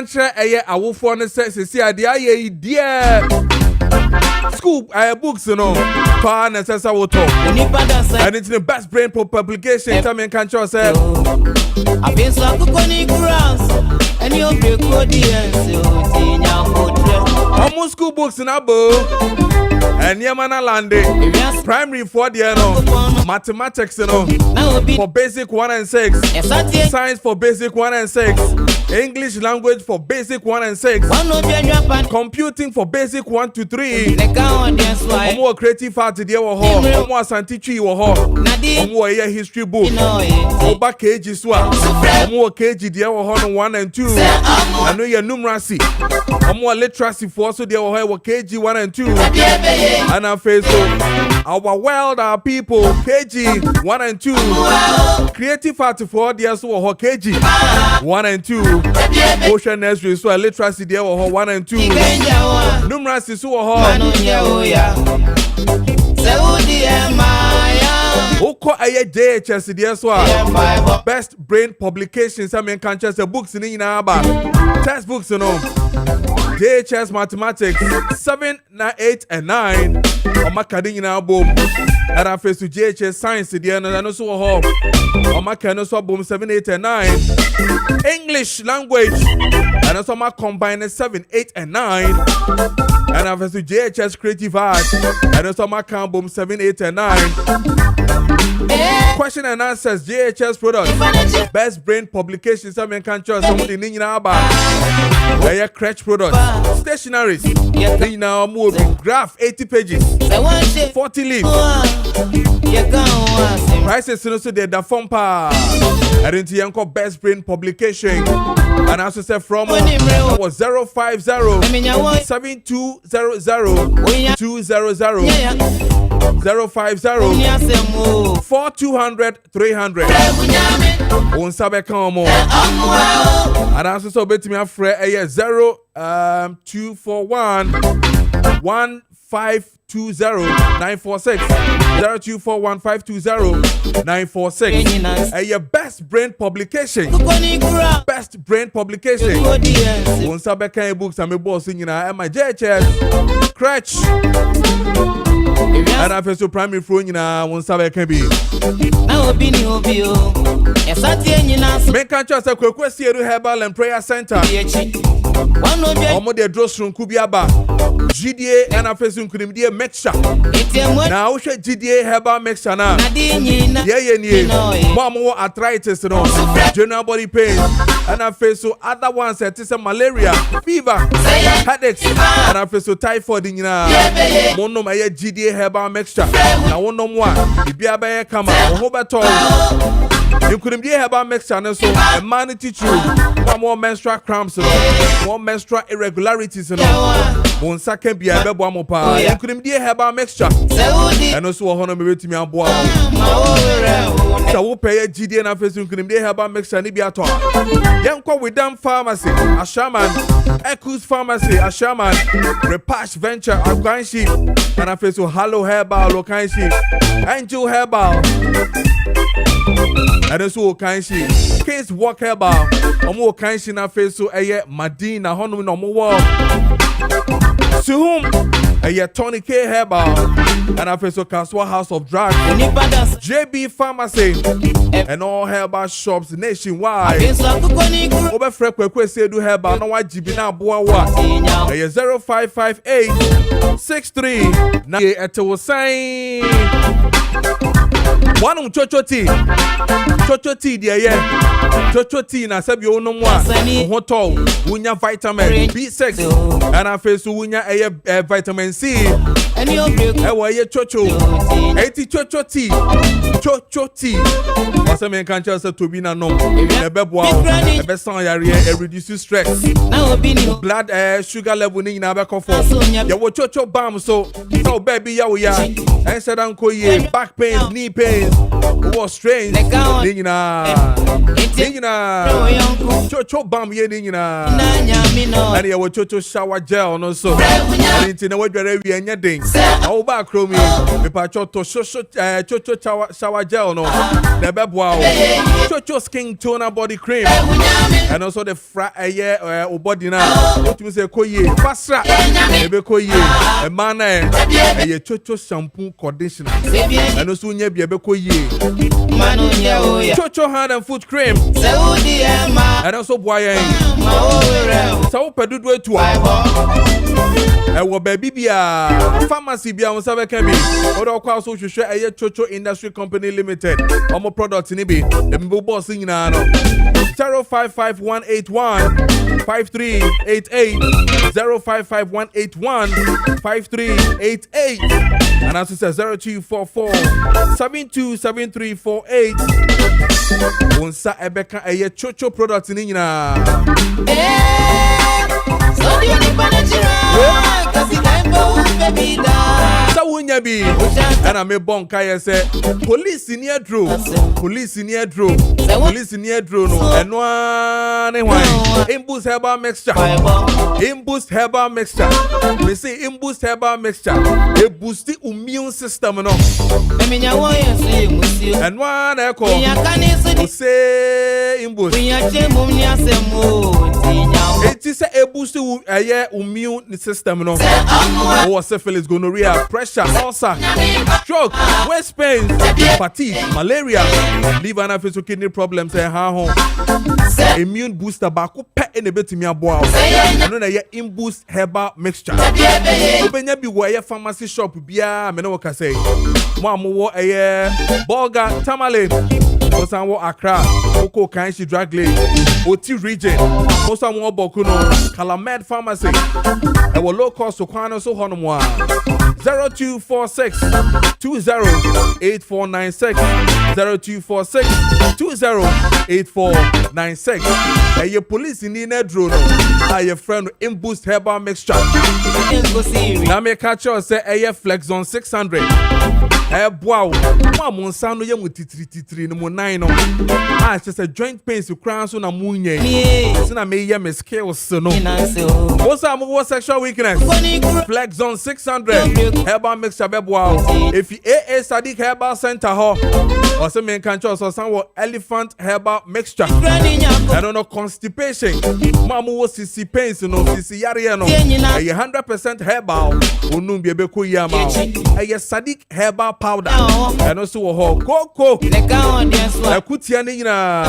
Share a awofo ne say see ade aye dear school books pa na say woto and it's the best brain publication time in country say I've been so good grounds and you break audience almost school books in abo and yamana lande primary for the mathematics for basic 1 and 6 science for basic 1 and 6 English language for basic 1 and 6 computing for basic 1 to 3 more creative art there more scientific more history book over kg more kg there 1 and 2 I know your numeracy more literacy for so there kg 1 and 2 and our face our world our people kg 1 and 2 creative art for there so kg 1 and 2 ocean nursery so literacy there 1 and 2 numeracy so Oko aye JHS there so best brain publications I mean can just books in aba textbooks JHS mathematics 7, 8 and 9 on my carding boom and I face to JHS science there and I know so on my can so boom 7, 8 and 9 English language and also my combine 7, 8 and 9 and I face to JHS creative art and also my can boom 7, 8 and 9 Question and answers JHS products best brain publications I mean can trust somebody in about crutch products stationaries now more graph 80 pages 40 leaves prices also the phone pa and into yanko best brain publication and also say from was 050 7200 200 050 4200 300 on sabe come on and also so bet me afre 241 1520 946 0241 520 946 your best brain publication on sabe kan books am boss nyina my JHS scratch and I feel so primary phone won't sabe can be. Now obi ni obi o. Esati nyina so. Make can trust Kwesi Herbal and Prayer Center. Omo de drosrun kubiaba. GDA and I feel so nkudimdie mixture. Now we GDA Herbal mixture na. Yeah. Mama arthritis no. General body pain and I feel so other ones that is malaria, fever, headaches and I feel so typhoid nyina. Mono my GDA Herbal mixture. Na wono mo a bibia ba ye kama wo beto. You couldn't be herbal mixture so a man teach you more menstrual cramps more menstrual irregularities one second be a bebo mopa. You couldn't be herbal mixture and also honor me to me and boy. So we pay a GD and a face you couldn't be herbal mixture ni be at all. Young with them pharmacy, a shaman, Echoes Pharmacy, a shaman, Repash Venture, a kind sheep, and a face of Hello Herbal, or kind sheep, Angel Herbal. And also kind sheep, Case Walk Herbal, or more kind sheep na face so a Madina, Honor no more. To whom a Tony K Herbal, and I face so Kaswa House of Drugs, JB Pharmacy, and all herbal shops nationwide. Over frequent say do herbal, no one Jibina Boa, 0558 63 at was saying. One chocho tea dear chocho tea na sabi ono mo a hoto wunya vitamin B6 and I face wunya vitamin C e wa ye chocho 80 chocho tea wasa men kan cha say to bi na no e bebo e be san yare e reduce stress blood sugar level ni na be comfort ye wo chocho balm so baby ya wo ya and said uncle ye back pains knee pains was strange nina chocho bam ye nina and ye wo chocho shower gel no so nti na wadware wi anya den awo ba krom yi me pa chocho chocho shower gel no na beboa o chocho skin toner body cream and also the o body na otumi say koye pasra ebe koye e man e chocho shampoo conditioner and also nya bia be koye chocho hand and foot cream and also boy so pedudu etu e wo baby bia pharmacy bia won sabe kan bi o do kwa so hwehwe eye chocho industry company limited omo product ni bi e mbo boss nyina no 0551815388 0551815388 and also says 0244727348 onsa ebeka eye chocho product ni nyina so di oni panachira kasi time baby da sa wunya bi ana me bon kai say police ni adro no eno ne hwan imboost herbal mixture we say imboost herbal mixture e boost the immune system no eminya wo yesu musio eno na eko o say imboost we achemu ni asemo it is a boost immune system no o syphilis gonorrhea pressure ulcer stroke waist pain fatigue malaria liver and face kidney problems immune booster ba ko pe ene betimi aboa no na ye imboost herbal mixture obenya bi wo ye pharmacy shop bia me no ka say mo amowo Bolga Tamale Osanwo Accra Oko Kanshi Drug Lane Oti Region Osanwo Bokuno Calamed Pharmacy ewo low cost so kwano so honomwa 0246208496 0246208496 your police in the drone your friend imboost herbal mixture now me catch you say flex on 600 wow mama sano ye mutitiri no nine no just a joint pains to crown so na munye so na me ye me skills no what's am sexual weakness flex on 600 herbal mixture beboa if you AA Sadiq Herbal Center ho or say me can choose or some elephant herbal mixture I don't know constipation mama wo sisi pains no sisi yare no 100% herbal onum be ko yama Sadiq herbal powder and also cocoa akutia ni nyina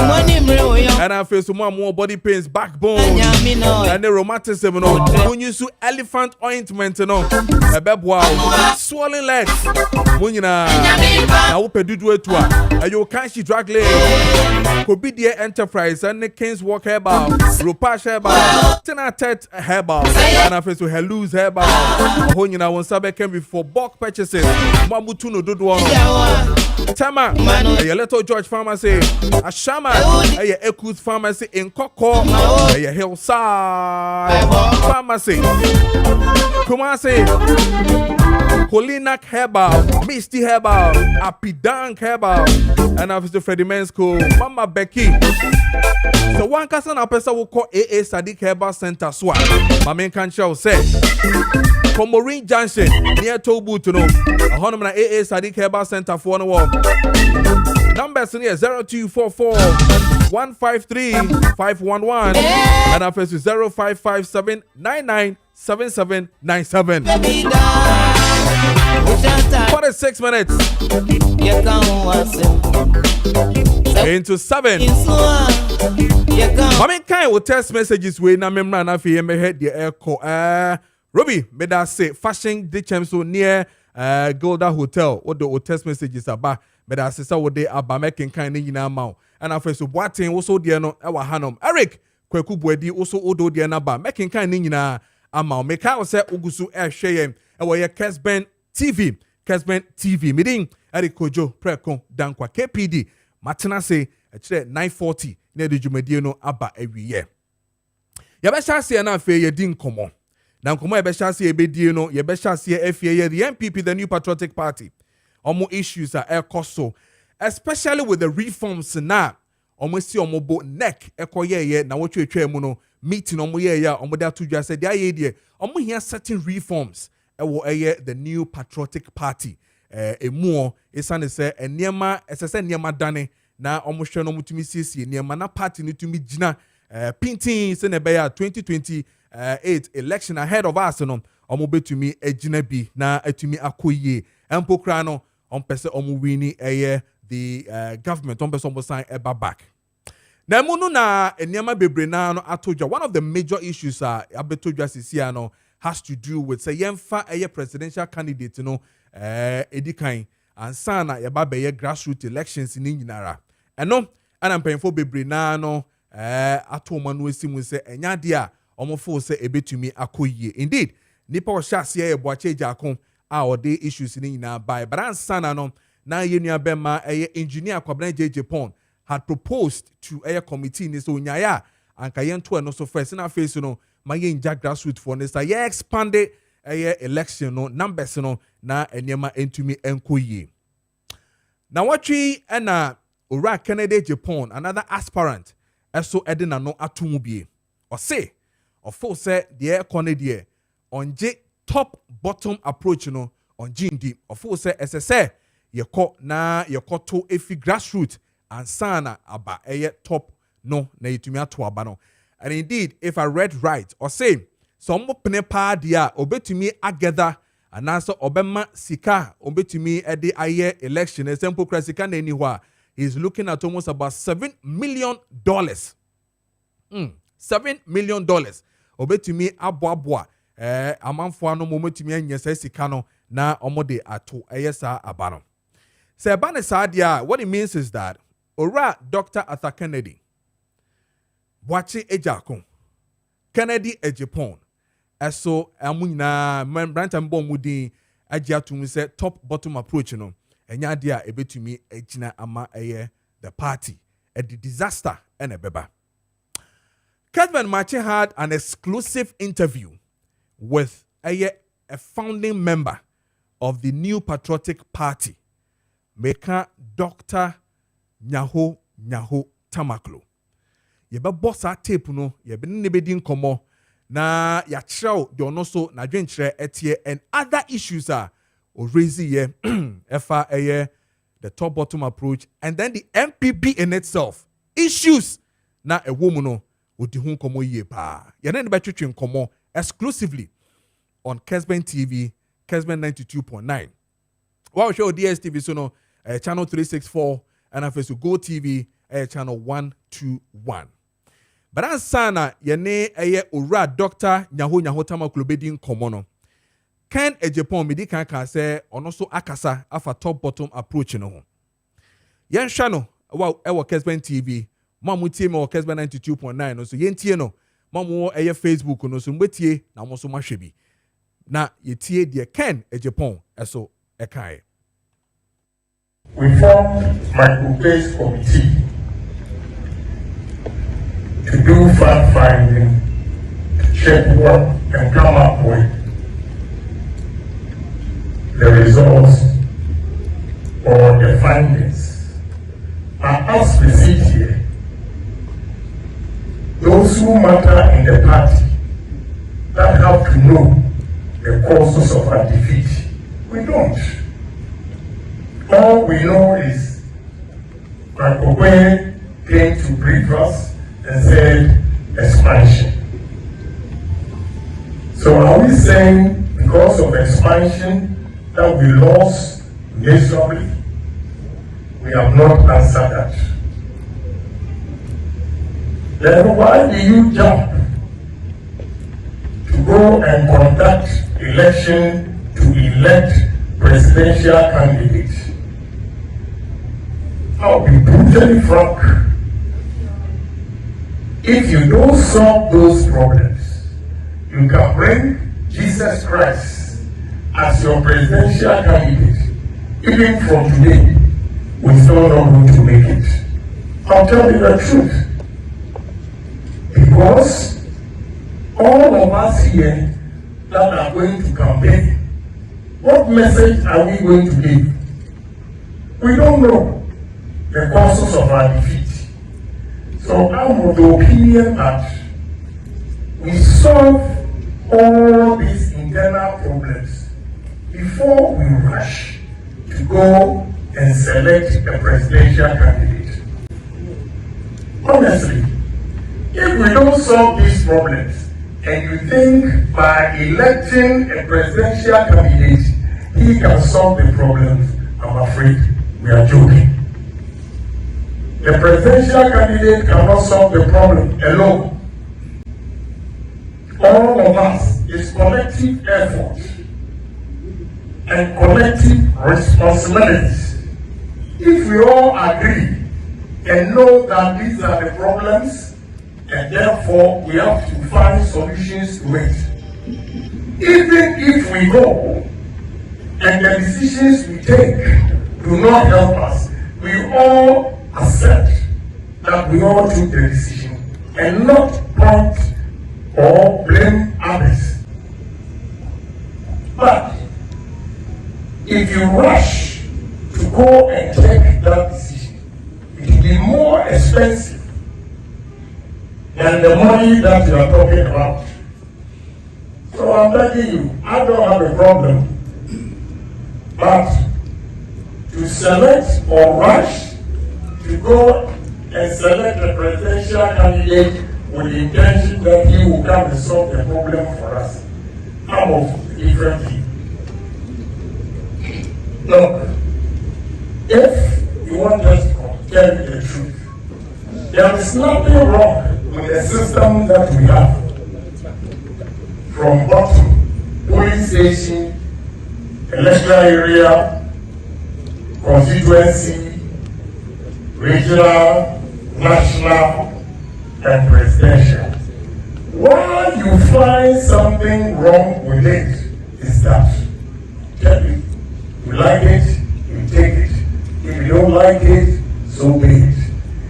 and I feel some more body pains backbone and the rheumatism no when you elephant ointment no ebeboa swollen legs munyina na wo pedudu etu ayo Kanshi Drug Lane KPD Enterprise and Kings Walk Herbal Rupash Herbal Tenatet Herbal and I feel so Helus Herbal munyina won sabe can be for bulk purchases mamutu no dodo Tama a Little George Pharmacy Ashama a Ekus Pharmacy in Koko a Hillside Pharmacy Kumasi Kolinak Herbal Misty Herbal Apidank Herbal and Officer Freddie Mensko Mama Becky so one person a person will call AA Sadiq Herbal Center Swat my main cancer say Comorin Junction near Tobu to know a honor AA Sadiq Herbal Center for one wall numbers in here 0244-153-511 and our face is 0557-997797 46 minutes into 7 Mami kind will text messages we na memra na fi me head the echo Robbie made us say fashion the so near Golda Hotel what the text messages about made us say what they are making kind in amount and after so boating also there no e wa hanom Eric Kweku Boadi also odo there na ba making kind in amount make I say ugusu share e wo ye Kessben TV meeting Eric Kojo Preko Dankwah KPD matena say at 9:40 near the Jumedie no aba every year ya be shase na fe ye din komo na nkomo ye be shase e be die no ye be shase e fie ye the NPP the New Patriotic Party omo issues are ekoso especially with the reforms now. Almost see omobo neck ekoye na wotwe mu no meeting omoye ya omoda to just say dey dey omo here certain reforms ewo the new patriotic party emu esane say enema esese enema dane na omo hwe no mutumi siesie enema na party ni tumi gina pintin se ne be ya 2028 election ahead of us no omo betumi agina bi na atumi akoyie empokra no ompese omo wini the government on person sign eba back. Na munu na enema bebre na no atoja. One of the major issues abetoja sisi no has to do with say yemfa presidential candidate no edikan ansa na yeba be grassroots elections ni nyinara. Eno ana mpanyfo bebre na no atoma no esimu se enya de a omofo se ebetumi akoyie. Indeed, nipa o sha se eboache jakon a ode issues ni nyina by but ansa na no na yenua bema engineer Kwabena Japan had proposed to a committee ni so nyaya anka yento no so first na face no ma yenja grassroots for this ye expanded election no numbers no na enema entumi enkoyie na watwi na ora Canada Japan another aspirant eso edina no atomu bie o say of course say the Canada onje top bottom approach no onje ndi of course say SSA yeko na yekoto efi grassroots and sana aba top no na yitumi ato aba no. And indeed, if I read right or say some pene pa dia obetumi ageda and answer obema sika obetumi ede aye election example sika na anywhere he's looking at almost about $7 million. $7 million obetumi aboa amanfo ano mometumi anya sika no na omode ato sa aba no. So what it means is that Ora Dr. Arthur Kennedy Boache Ejakon Kennedy Japan eso amunyina membranta mbo mudi agya to say top bottom approach no enya dia ebetumi agina ama the party a disaster and a beba. Kessben Maakye had an exclusive interview with a founding member of the New Patriotic Party, Meka Dr. Nyaho Tamaklo. Yeba bossa tape no, yebe nebedi nkomo na ya chrew de ono so na dwenkyere etie and other issues are raising ye efa the top bottom approach and then the MPP in itself issues na a woman no odi hu nkomo ye pa. Ye na betwetwe nkomo exclusively on Kessben TV, Kessben 92.9. Wow, show DSTV so no channel 364 and after so Go TV channel 121. But ansana yene ora Dr. Nyaho Tamaklo bedi nkomo no. Ken Japan midi kan say ono so akasa afa top bottom approach no ho. Yen hwa no wa Kessben TV, mamu tie me Kessben 92.9 no so yen tie no, mamu Facebook no so mbetie na mo so mahwe bi. Na yetie de Ken Japan eso ekai. We formed micro-based committee to do fact-finding, to check work and come up with the results or the findings. And as we sit here, those who matter in the party that have to know the causes of our defeat, we don't. All we know is that Kojo came to brief us and said expansion. So are we saying because of expansion that we lost miserably? We have not answered that. Then why do you jump to go and conduct election to elect presidential candidates? I'll be brutally frank. If you don't solve those problems, you can bring Jesus Christ as your presidential candidate. Even from today, we're still not going to make it. I'll tell you the truth. Because all of us here that are going to campaign, what message are we going to give? We don't know. the causes of our defeat. So I'm of the opinion that we solve all these internal problems before we rush to go and select a presidential candidate. Honestly, if we don't solve these problems and you think by electing a presidential candidate he can solve the problems, I'm afraid we are joking. The presidential candidate cannot solve the problem alone. All of us is collective effort and collective responsibilities. If we all agree and know that these are the problems and therefore we have to find solutions to it, even if we go and the decisions we take do not help us, we all accept that we all took the decision and not point or blame others. But if you rush to go and take that decision, it will be more expensive than the money that you are talking about. So I'm begging you, I don't have a problem, but to select or rush to go and select a presidential candidate with the intention that he will come and solve the problem for us, I'm of different view. Look, if you want us to tell you the truth, there is nothing wrong with the system that we have. From bottom, police station, electoral area, constituency, regional, national, and presidential. Why you find something wrong with it is that, tell you, you like it, you take it. If you don't like it, so be it.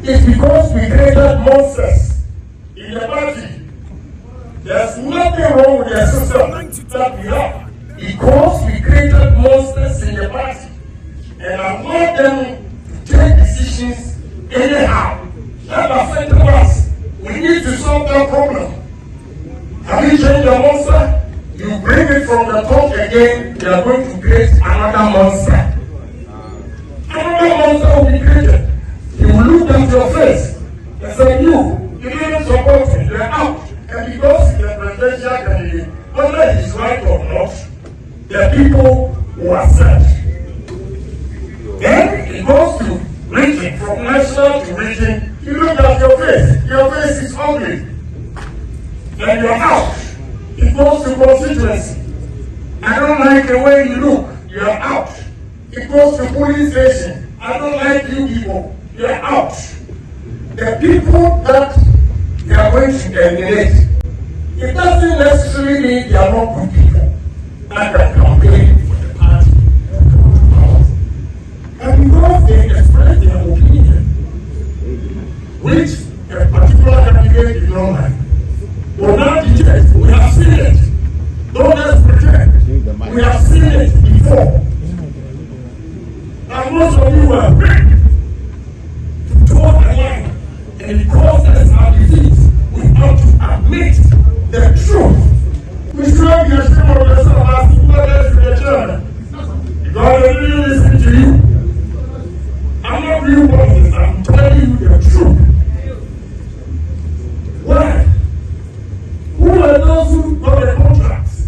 It's because we created monsters in the party. There's nothing wrong with the system that we have. Because we created monsters in the party and allowed them to take decisions anyhow that affect us. We need to solve that problem. Have you changed the monster? You bring it from the top again, you are going to create another monster. Another monster will be created. He will look at your face and say, you didn't support me, you're out. And because he's a presidential candidate, whether he's right or not, the people will accept. Then it goes to region, from national to region. You look at your face is ugly. Then you're out. It goes to constituency. I don't like the way you look, you're out. It goes to police station. I don't like you people, you're out. The people that they are going to eliminate, it doesn't necessarily mean they are not good people. I can campaign for the party. And because they express their opinion, which a particular candidate did not like, but now detect, we have seen it. Don't just pretend. We have seen it before. And most of you are quick to draw a line. And because there's our disease, we have to admit the truth. We should not be ashamed of yourself as people that you the chairman. Because they really listen to you. I'm not being bogus, I'm telling you the truth. Why? Who are those who got the contracts?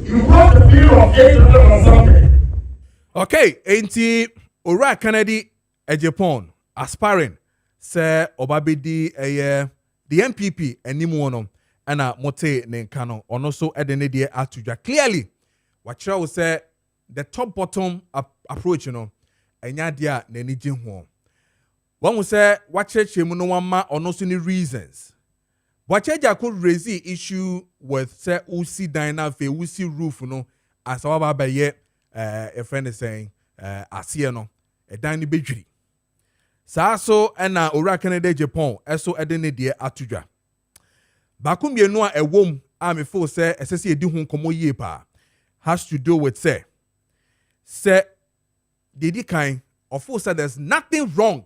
You got the bill of 800 or something. Okay, enti Ora Kennedy a Japan aspiring say Obabedi the MPP anymore and a mote nenkano or no so edenede atuja. Clearly, what I will say the top bottom approach, enya dia neni jinho. One will say what church no one ma or no so any reasons. But church could raise the issue with say usi dina fe usi roof as our baye a friend is saying asiano a dine bejri. So and Ora Canada Japan eso edenede atuja. Bakum ye no a wom a me fo say esese edi ho komo yie pa has to do with say Didi kind of course said there's nothing wrong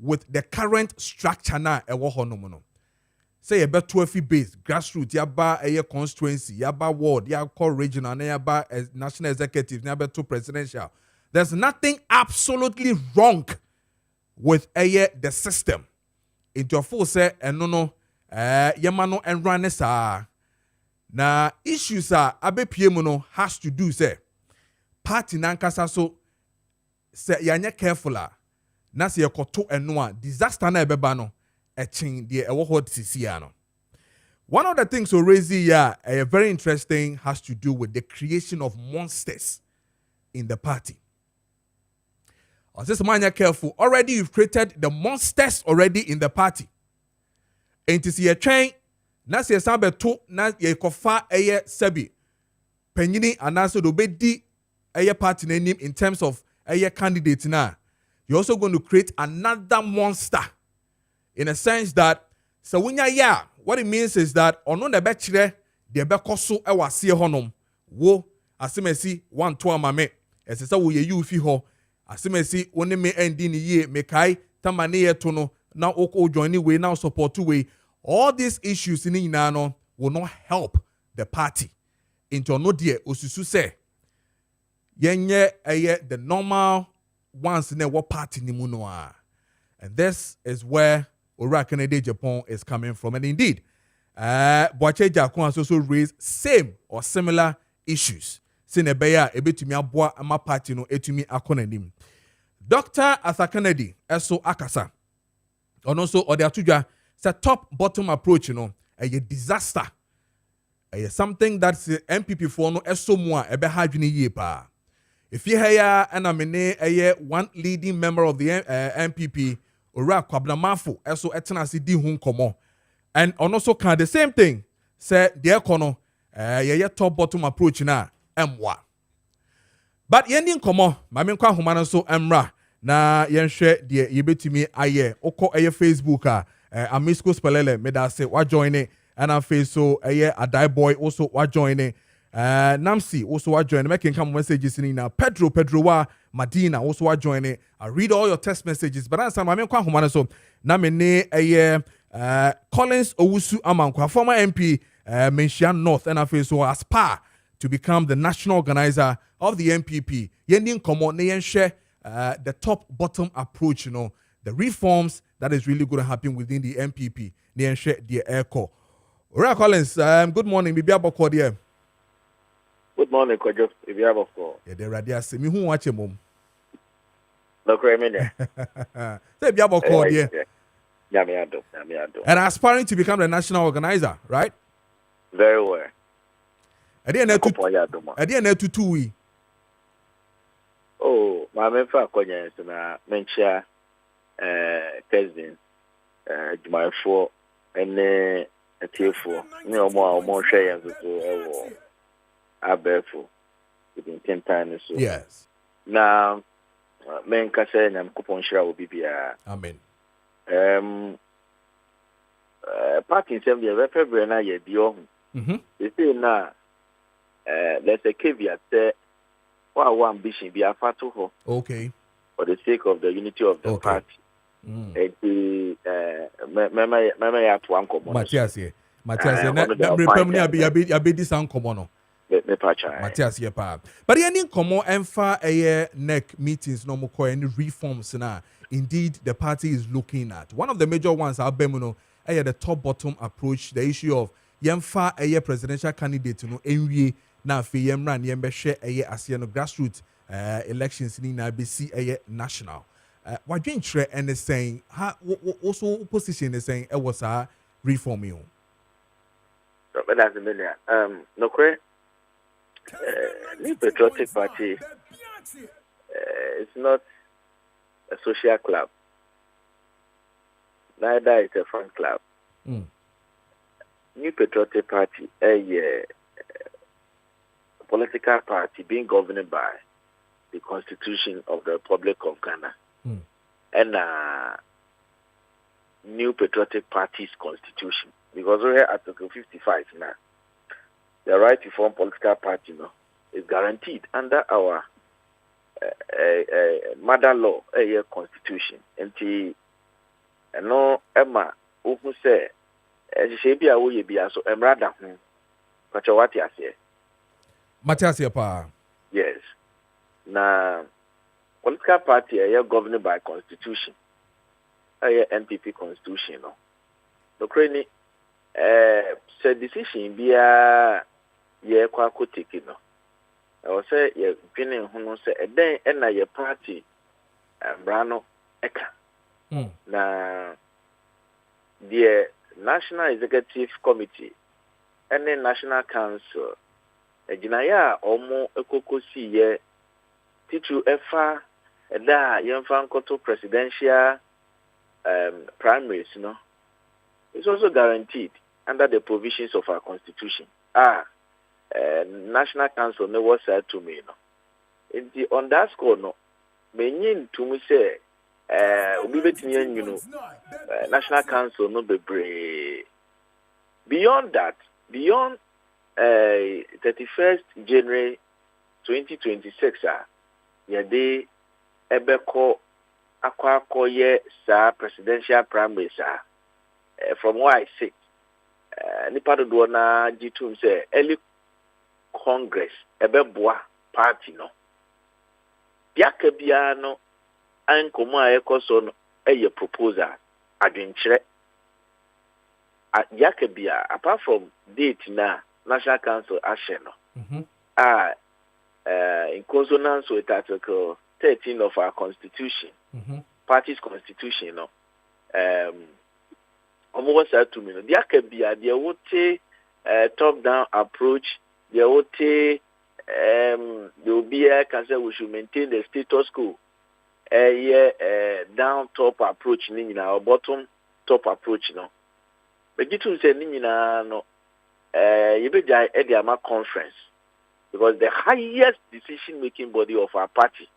with the current structure na ewo ho no mo no. Say you bet 12 base, grassroots, yaba a constituency, yaba ward, yaba regional, yaba national executive, yaba to presidential. There's nothing absolutely wrong with the system. Into a full say and no yamano and run sa. Na issues are abe piemono has to do say party nankasa so say yanya careful na se yakoto eno disaster na ebeba no etchin de ewo hot sisia no. One of the things so raising very interesting has to do with the creation of monsters in the party. Or this man, you're careful. Already you've created the monsters already in the party. And to see a train, na se sambe to na ye kofa eye sebi. Penyini anaso do bedi eye party name in terms of eye candidate na. You're also going to create another monster. In a sense that so when you're what it means is that ono the betchre the bekoso e wase honom wo asemesi 1 mame esesa wo ye yufi ho asemesi woni me endi ni ye mekai tamane ye to no na oko join we now support we all these issues ni nyina no will not help the party into no die osusu se yenye the normal ones in what party ni mu no a. And this is where Ora Kennedy Japan is coming from. And indeed, Boache Jakon has also raised same or similar issues. Sinebeya ebetumi aboa ama party no etumi akonanim. Dr. Arthur Kennedy eso akasa. And also ode atudwa say top bottom approach a disaster. Something that's MPP for no eso mu a ebe ha dwene yie pa. If you hear and amene one leading member of the MPP Ora Kwabnamafo eso etenasi di hu nkomo. And also can the same thing say the econo top bottom approach na emwa. But yendi nkomo mame nkwa homa so emra na yenhwe de yebetumi aye okọ Facebook Amisco Spelele meda say wa join it and I so Adai boy also wa join it. Namsi also wa join making come messages in now. Pedro wa Madina also wa join it. I read all your text messages, but answer my kwa humana so na me ne Collins Owusu Amankwa former MP Menshian North and I so aspire to become the national organizer of the MPP. Yendin komo ne yenhwe the top bottom approach, the reforms that is really going to happen within the MPP. Ne yenhwe the echo. Ora Collins, good morning. Bibi aboko there. Good morning, Kojo. If you have a call. Yeah, the radio say me who watch him mum. No criminal. Say be about call there. Yeah, me ado. And aspiring to become the national organizer, right? Very well. I didn't to 2 weeks. Oh, my main for Kojo is na mencha Kessben my 4 and a T4. No more share so Abefo within 10 times so. Yes. Now, men kase na mkupon shira will be Amen. Parking assembly February na ye dio. They say na there's a caveat there. What ambition be a fatu ho. Okay. For the sake of the unity of the party. The mama ya to anko mo. Matthias na brepam ni abi this anko no. Matthias pa. But the ending komo emfa neck meetings no more any reforms na. Indeed, the party is looking at. One of the major ones are bemuno the top bottom approach, the issue of yemfa presidential candidate enwie na fe yemra na yembe share asiano grassroots elections ni na BC national. What you interested and saying also opposition is saying was a reform you. But that's a million. No correct. New Patriotic Party it's not a social club. Neither is a fan club. New Patriotic Party a political party being governed by the Constitution of the Republic of Ghana and New Patriotic Party's Constitution. Because we're here Article 55 now. The right to form political party is guaranteed under our mother law constitution nti no Emma who say she be a wo be so emrada ho kwacho what you say Matias pa yes na political party governed by constitution NPP constitution no the crane say decision bia ye kwa ko take no I say ye dwene ho no say eden na ye party brano eka na the National Executive Committee and the National Council ejinaya omo ekokosi ye titu efa da yemfa nkoto presidential primaries no it's also guaranteed under the provisions of our constitution National Council no was said to me no on that score no menyin to me say obi betini you know National Council no be beyond that beyond 31st January 2026 yade ebeko akwa ye sa presidential primaries from what I see nipa do na gitum say early Congress ebeboa party no biaka bia no ankomo ayekoso no proposal adwenkyere biaka bia apart from date na National Council action no in consonance with Article 13 of our constitution party's constitution no almost said to me no biaka bia there would top down approach there will be a say we should maintain the status quo down top approach or bottom top approach no but you to say no you be at the AMA conference because the highest decision making body of our party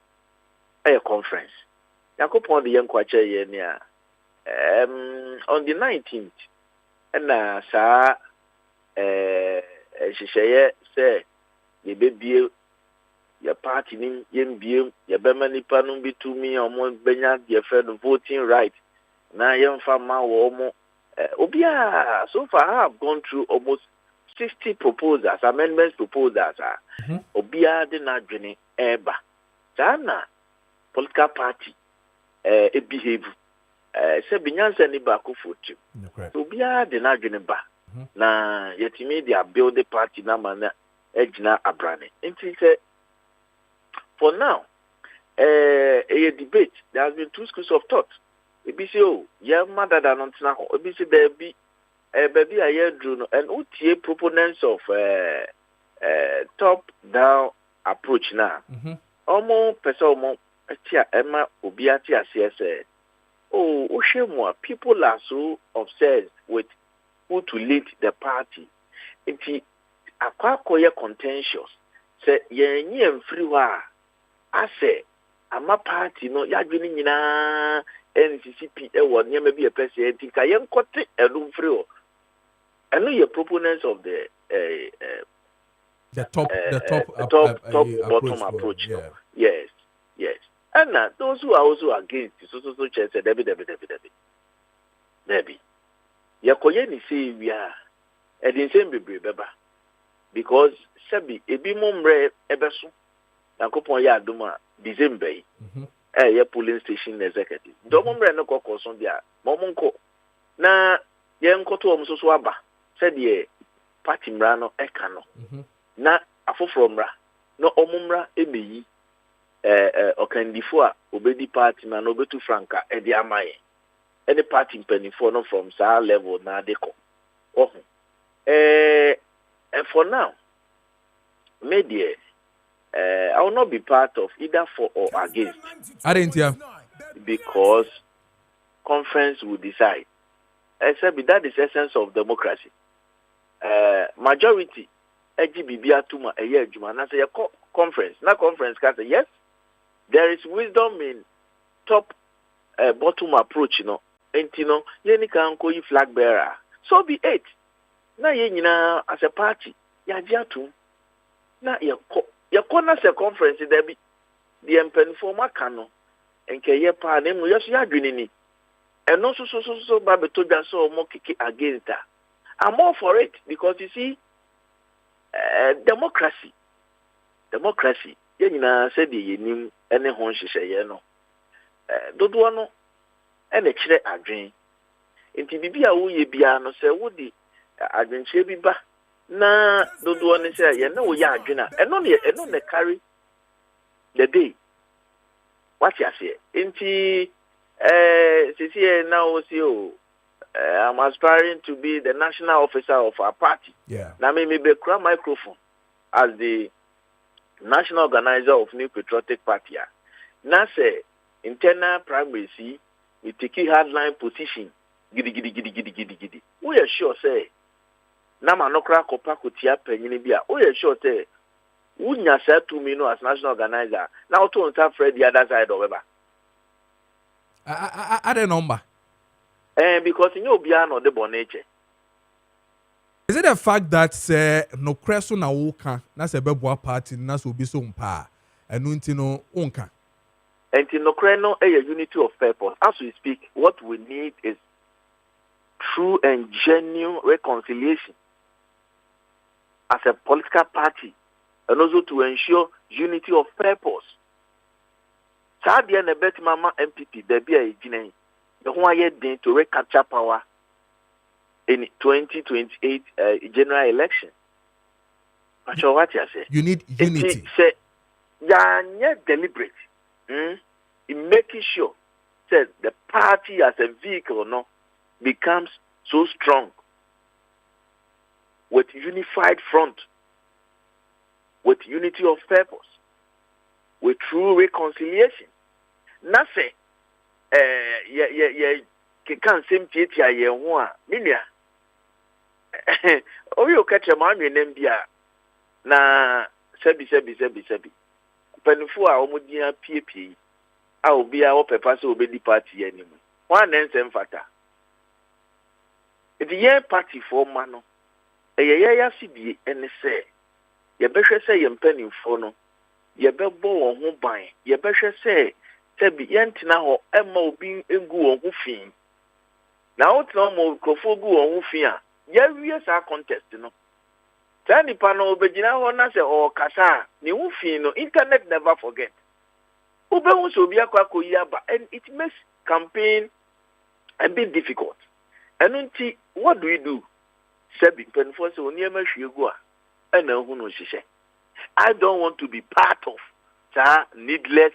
a conference yakopon the young kwacha ye on the 19th and sa she say ye be your party nim yem biem ye be manipa no bi to me omo benya ye friend voting right na yem fama wo omo obia so far I have gone through almost 60 proposals amendments proposals obia de na dwene eba sana political party e behave se binyansa ni ba ko fotu obia de na dwene ba na yetimi dia build the party na mana ejina abrane nti say for now a debate there has been two schools of thought ebi say oh ya mother than ntina ho ebi say there be baby aye drew no and utie proponents of top down approach na omo person omo tia ema obi ati ase oh ohwemu people are so obsessed with who to lead the party nti akwakoye contentious say yenyi emfiri wa ase ama party no yadwene nyina NCCP ewo nyema bi epese nti ka yenkote edum free o eno ye proponents of the top bottom approach yeah. yes and those who are also against so chance debi yakoye ni say we are edin same bebre beba because sabi ebi momre ebeso nakopon ya aduma December ye polling station executive do momre no kokoso dia momonko na ye nkoto omso aba said ye party mra no eka no na afoforo mra no omumra emeyi okandifo a obedi party na no betu franka e di amaye any party mpanifo no from sa level na deko and for now media I will not be part of either for or against. I didn't hear. Because conference will decide. Except that is the essence of democracy. Majority EGBBA tuma eye juma na say conference. Na conference can say yes. There is wisdom in top bottom approach, you know. And you know, yeni kan ko yi flag bearer. So be it. Na ye nyina as a party, ya jiatu. Na ye ko na se conference there be the empenforma cano, and Kaya Panem, yes, you are doing. And also, so, Baby told us so more kick against her. I'm all for it because you see, democracy. You said the name any home she say, don't want and a chair a dream. Into Bibia, we be no say, woody, I didn't say be back. Na don't want to say, ya dinner, and only carry the day. What you say? Into now see you. I'm aspiring to be the national officer of our party. Yeah. Now me be a microphone as the national organizer of New Patriotic Party. Now say internal primary see we take a hardline position. Gidi. We are sure say. Na manokra kopa kutia penyini bia. We are sure say. Unya say to me no as national organizer. Now to on Fred the other side of Weber. I don't number. Because you know beyond the bonature. Is it the fact that no creso na woka na se beboa party na so bi so mpa enu ntino onka And in no a unity of purpose. As we speak, what we need is true and genuine reconciliation as a political party, and also to ensure unity of purpose. Sadia na bet mama MPP there be a gene. The one year then to recapture power in 2028 general election. But what you say? You need unity. Say, yeah, deliberate. In making sure that the party as a vehicle becomes so strong with unified front, with unity of purpose, with true reconciliation. Nothing. Can't seem to ye one. Minia. Oh, you catch a man in India. Na sebi. Penfu a omudia PP. I will be our purpose will be the party anymore. One and same factor. The year party for mano. A year CB and say, ye better say yen penny for no. Ye be bo on who buy. Ye better say, Tebi yentina ho Emma being in go on who fin. Now it's no more crofo go on who fin. Yes, our contest, Tani pano obejina ho na se o kasa ni who fin no internet never forget. Ube also be a kwakoyaba, and it makes campaign a bit difficult. And what do we do? Sebi penforce onyema hwiegua and who knows she say. I don't want to be part of that needless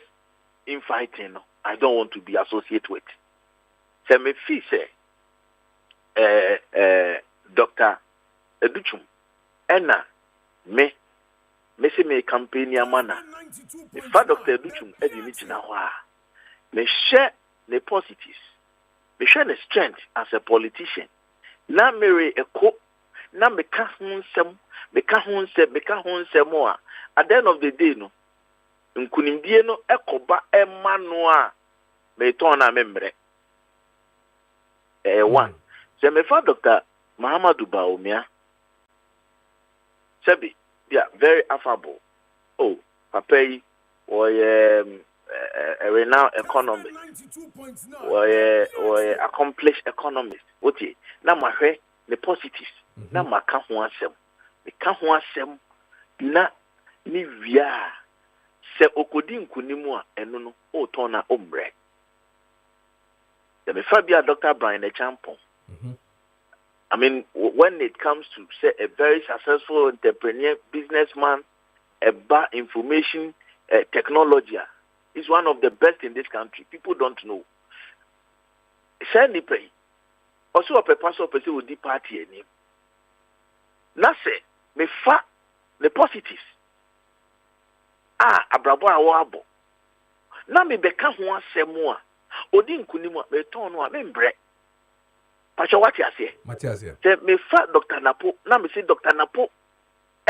infighting. I don't want to be associated with. So me fee say Dr. Educhum Enna me say me campaign mana. The fact Dr. Educhum edimiti na wa. Me share the positives. Me share the strength as a politician. Na mere eko na me ka ho nsem mo. At the end of the day no nkunimdie no ekoba ema no a me ton na membre. One. So me fa Dr. Mahamadou Baumia. Sebi, yeah, very affable. Oh, Papai, or a renowned economist, or accomplished economist. What ye? Na ma the positives. Na ma ka ho asem. Me ka ho asem na ni via se okodi nkunimu a eno no o ton na ombre. The Fabia Dr. Brian Echampon. I mean, when it comes to say a very successful entrepreneur, businessman, a bar information technology is one of the best in this country. People don't know. Send the pay. Also, a person with the party name. Now say, me fa the positives. Abrabo awabo. Na me beka ho asemo a odi nkunimu me ton no a me mbre. Pacha what you say? Matias here. Say me fa Dr. Napo, na me say Dr. Napo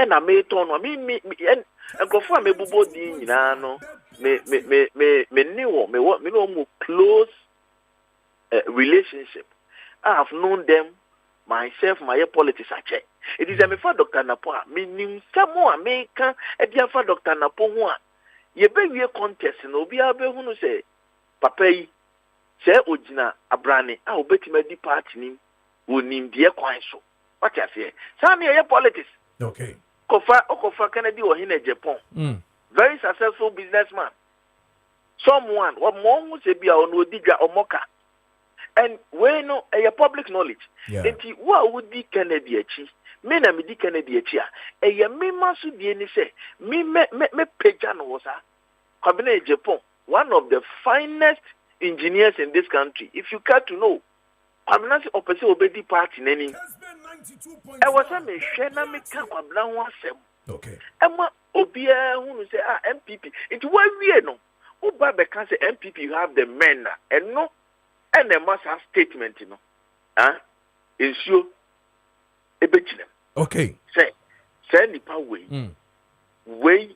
e na me ton no me nkofo a me bubo di nyina no me no close relationship. I have known them myself, my politics are check. It is a me fa Dr. Napo me nim samo a me kan e dia fa Dr. Napo ho a ye be wie contest no obi abehunu say papa yi say ogina abrane a obetima di party nim wonim de kwan so what you say some ye politics Okay. Kofa Kennedy or in Japan. Very successful businessman. Someone what more say be on Odiga or Moka. And we know a public knowledge. Yeah. And what would be Kennedy achieve? Me na me di Kennedy achieve. A me masu di ni say me pejan was a cabinet Japan. One of the finest engineers in this country. If you care to know, I'm not opposite obedi party neni. I was a me share na me ka kwabla ho asem. Okay. Emma obia who say MPP. It why we no. Oba be can say MPP you have the men and no and the must have statement you know. Ensure ebechinem. Okay. Say nipa way. Way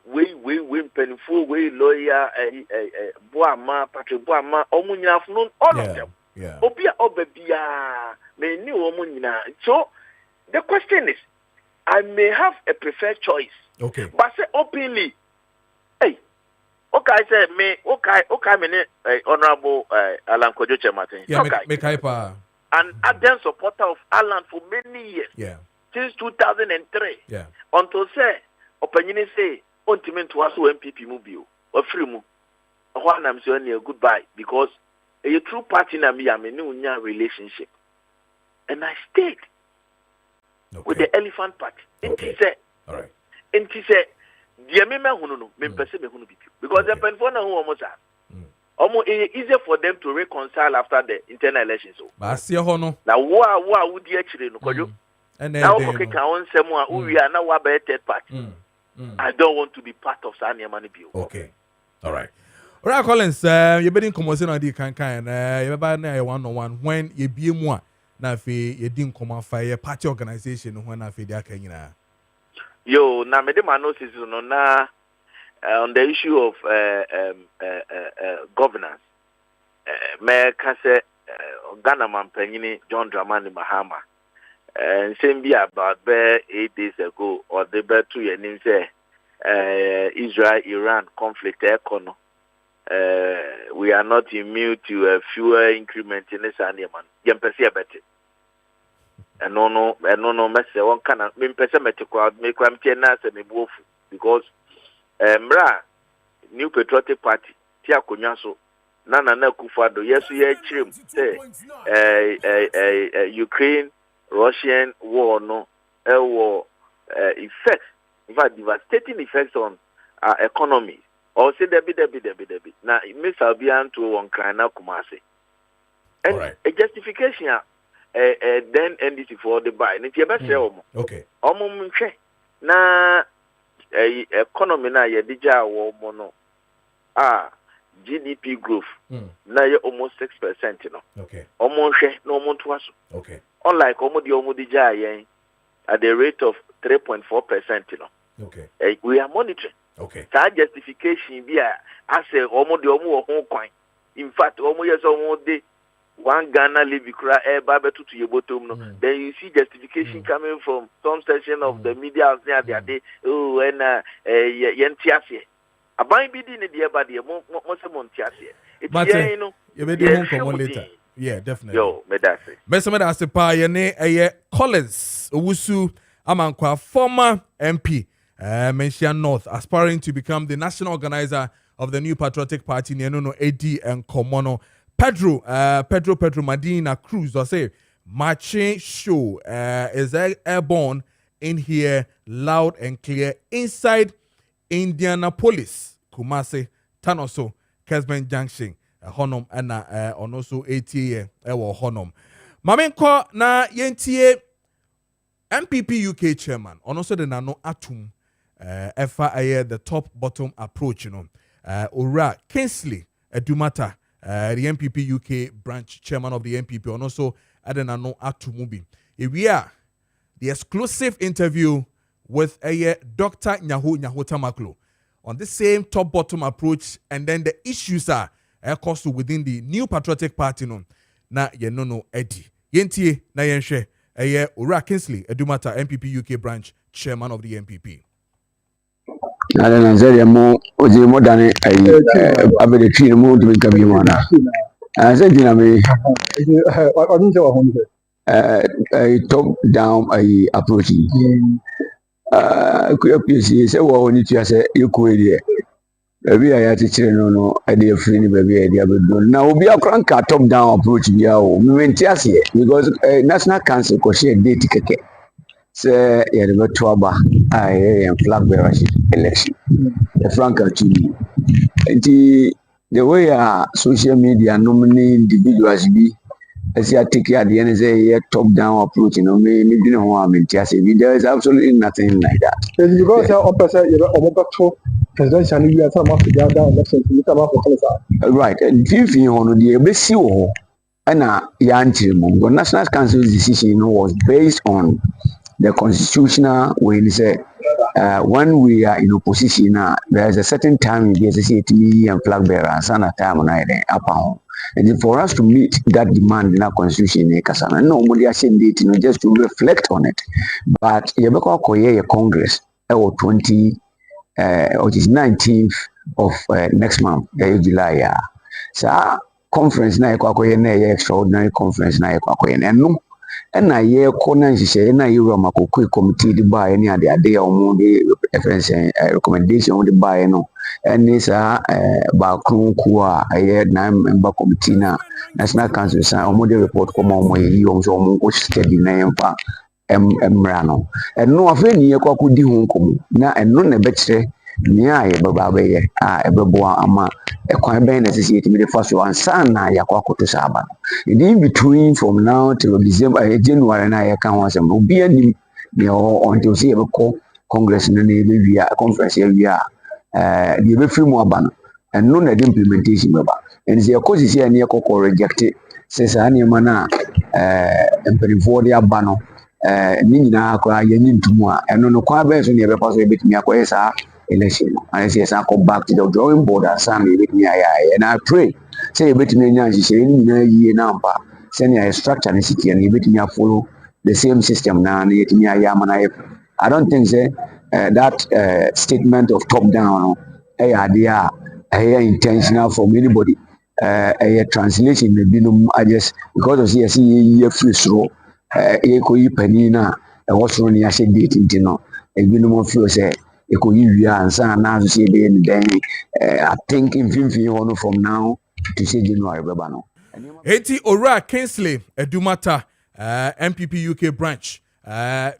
penful way lawyer Boama Patrick Boama omunya afun all of them. Yeah. Obia obebia me ni omunyina. So the question is, I may have a preferred choice. Okay. But say openly, hey, okay, say me, okay, me, Honorable Alan Kojo Preko. Yeah, okay. make hyper. An ardent supporter of Alan for many years. Yeah. Since 2003. Yeah. Until say, opinion say, ultimate to us MPP mobile or free move. One I'm saying goodbye because a true party na me am a new relationship, and I stayed. Okay. With the elephant party. Okay. All right. And he said, "Dear me, hunu me pese me hunu bibi." Because the penfona who almost are, easier for them to reconcile after the internal elections. So, but I see a hono. Now, what would you actually know? Kojo? And now, okay, can one someone who we are now a third party. I don't want to be part of Sanya Money Bill. Okay. All right. All right, Collins. You been commotion on the can. You buy na 1-on-1 when you be more. Na fe ye din koma fire party organization when na fe dia kanyina. Yo, na me de manosis no na on the issue of governance. Me ka say Ghana man panyini John Dramani Mahama. And same be about 8 days ago or the be 2 years say Israel Iran conflict econo. We are not immune to a fewer increment in this animal. Yempesi abete. And no, mess one cannot mean pessimistic crowd make one tenants and a wolf because Mra New Patriotic Party, Tia Kunyaso, Nana Kufado, yes, we are trim, say Ukraine, Russian war, no, war effects, in fact, devastating effects on our economy. Or say Debbie. Now, Miss Albion to one kind of Kumasi. And right. A justification, then NDC for the buy. And it's your best okay. Na economy na ye dija wo mono. GDP growth. Na ye almost 6%, you know. Okay. Almost no more to us. Okay. Unlike omo dija ye at the rate of 3.4%, you know. Okay. We are monitoring. Okay. That justification be as a omo de omo ho kwan. In fact, omo yes omo de one Ghana live kura babe to your bottom no. Then you see justification coming from some section of the media near the day. Oh, and yentiase. Aban bi di ne de ba de mo se montiase. It's you know. You be doing home later. Yeah, definitely. Yo, me that say. Mesama da pa ye ne Collins Owusu Amankwa former MP Menchia North aspiring to become the national organizer of the New Patriotic Party Nianono AD and Komono Pedro Medina Cruz or say Maakye show is airborne in here loud and clear inside Indianapolis Kumasi Tanoso Kessben Junction Honum and on also ATA Honum Mamenko na yentie MPP UK chairman on also the nano atum FIA the top bottom approach, you know. Ora Kingsley Edumata, the MPP UK branch chairman of the MPP, and also Adenano Atumubi. Here we are, the exclusive interview with Dr. Nyahota Maklo on the same top bottom approach, and then the issues are caused within the New Patriotic Party. No, na yenono Eddie Yentie na yenshe Ora Kingsley Edumata, MPP UK branch chairman of the MPP. I don't know, say more than a the tree more to become you one. I said, you know, a top down approaching. Could you say, well, when you say you could. Baby, I had to tell no, I did free baby, I did now. Be a crank top down approach. We went here because National Council could share date ticket. Say, yeah, the Trouba, I am flag bearer election. The Franca TV. The way social media nominate individuals be. As you take care at the end, say, yeah, top down approach, me didn't know I'm in Tiasi. There is absolutely nothing like that. Because you're presidential we are talking about the other elections we talk about right and if you on the besi wo and the National Council's decision was based on the constitutional way they say when we are in opposition there is a certain time you get to see me and flag bearer and sana time on up and for us to meet that demand in our constitution no money just to reflect on it but you be Congress or 20 which is 19th of next month, July. So conference na extraordinary conference na and no and I hear corner say na you ma committee the buy any other day or reference recommendation on the buy no and this ba kwa I heard na member committee na National Council sa omo report come on yi o so omo study na yemfa emrano no afa ni yakwa kudi ho nkomo na eno na bekyere ni aye baba beye ebeboa ama ekwan ben na sisi etimi de faso ansa na yakwa koto saba in between from now till December January na yaka ho asem obi ani me until see ebeko congress na be wia conference ya wia the be free mu aba no eno na the implementation baba and say yakosi see ani yakoko reject say sa ani ma na emperifo de aba no ni nyina akwa yanyi ntumu a eno no kwa be so ne be paso ebetimi akwa sa election and say sa come back to the drawing board and sam ebetimi aya and I pray say ebetimi nya nhihye ni nyina yie na mpa say ne structure ne sikia ne ebetimi follow the same system na ne yetimi aya ma na I don't think say that statement of top down idea intentional from anybody translation maybe no I just because of see ye free throw ekoyi panina was running a said date intino a minimum feel say ekoyi ansa na so say be I think in 15 from now to say January baba no Eti Ora Kingsley Edumata MPP UK branch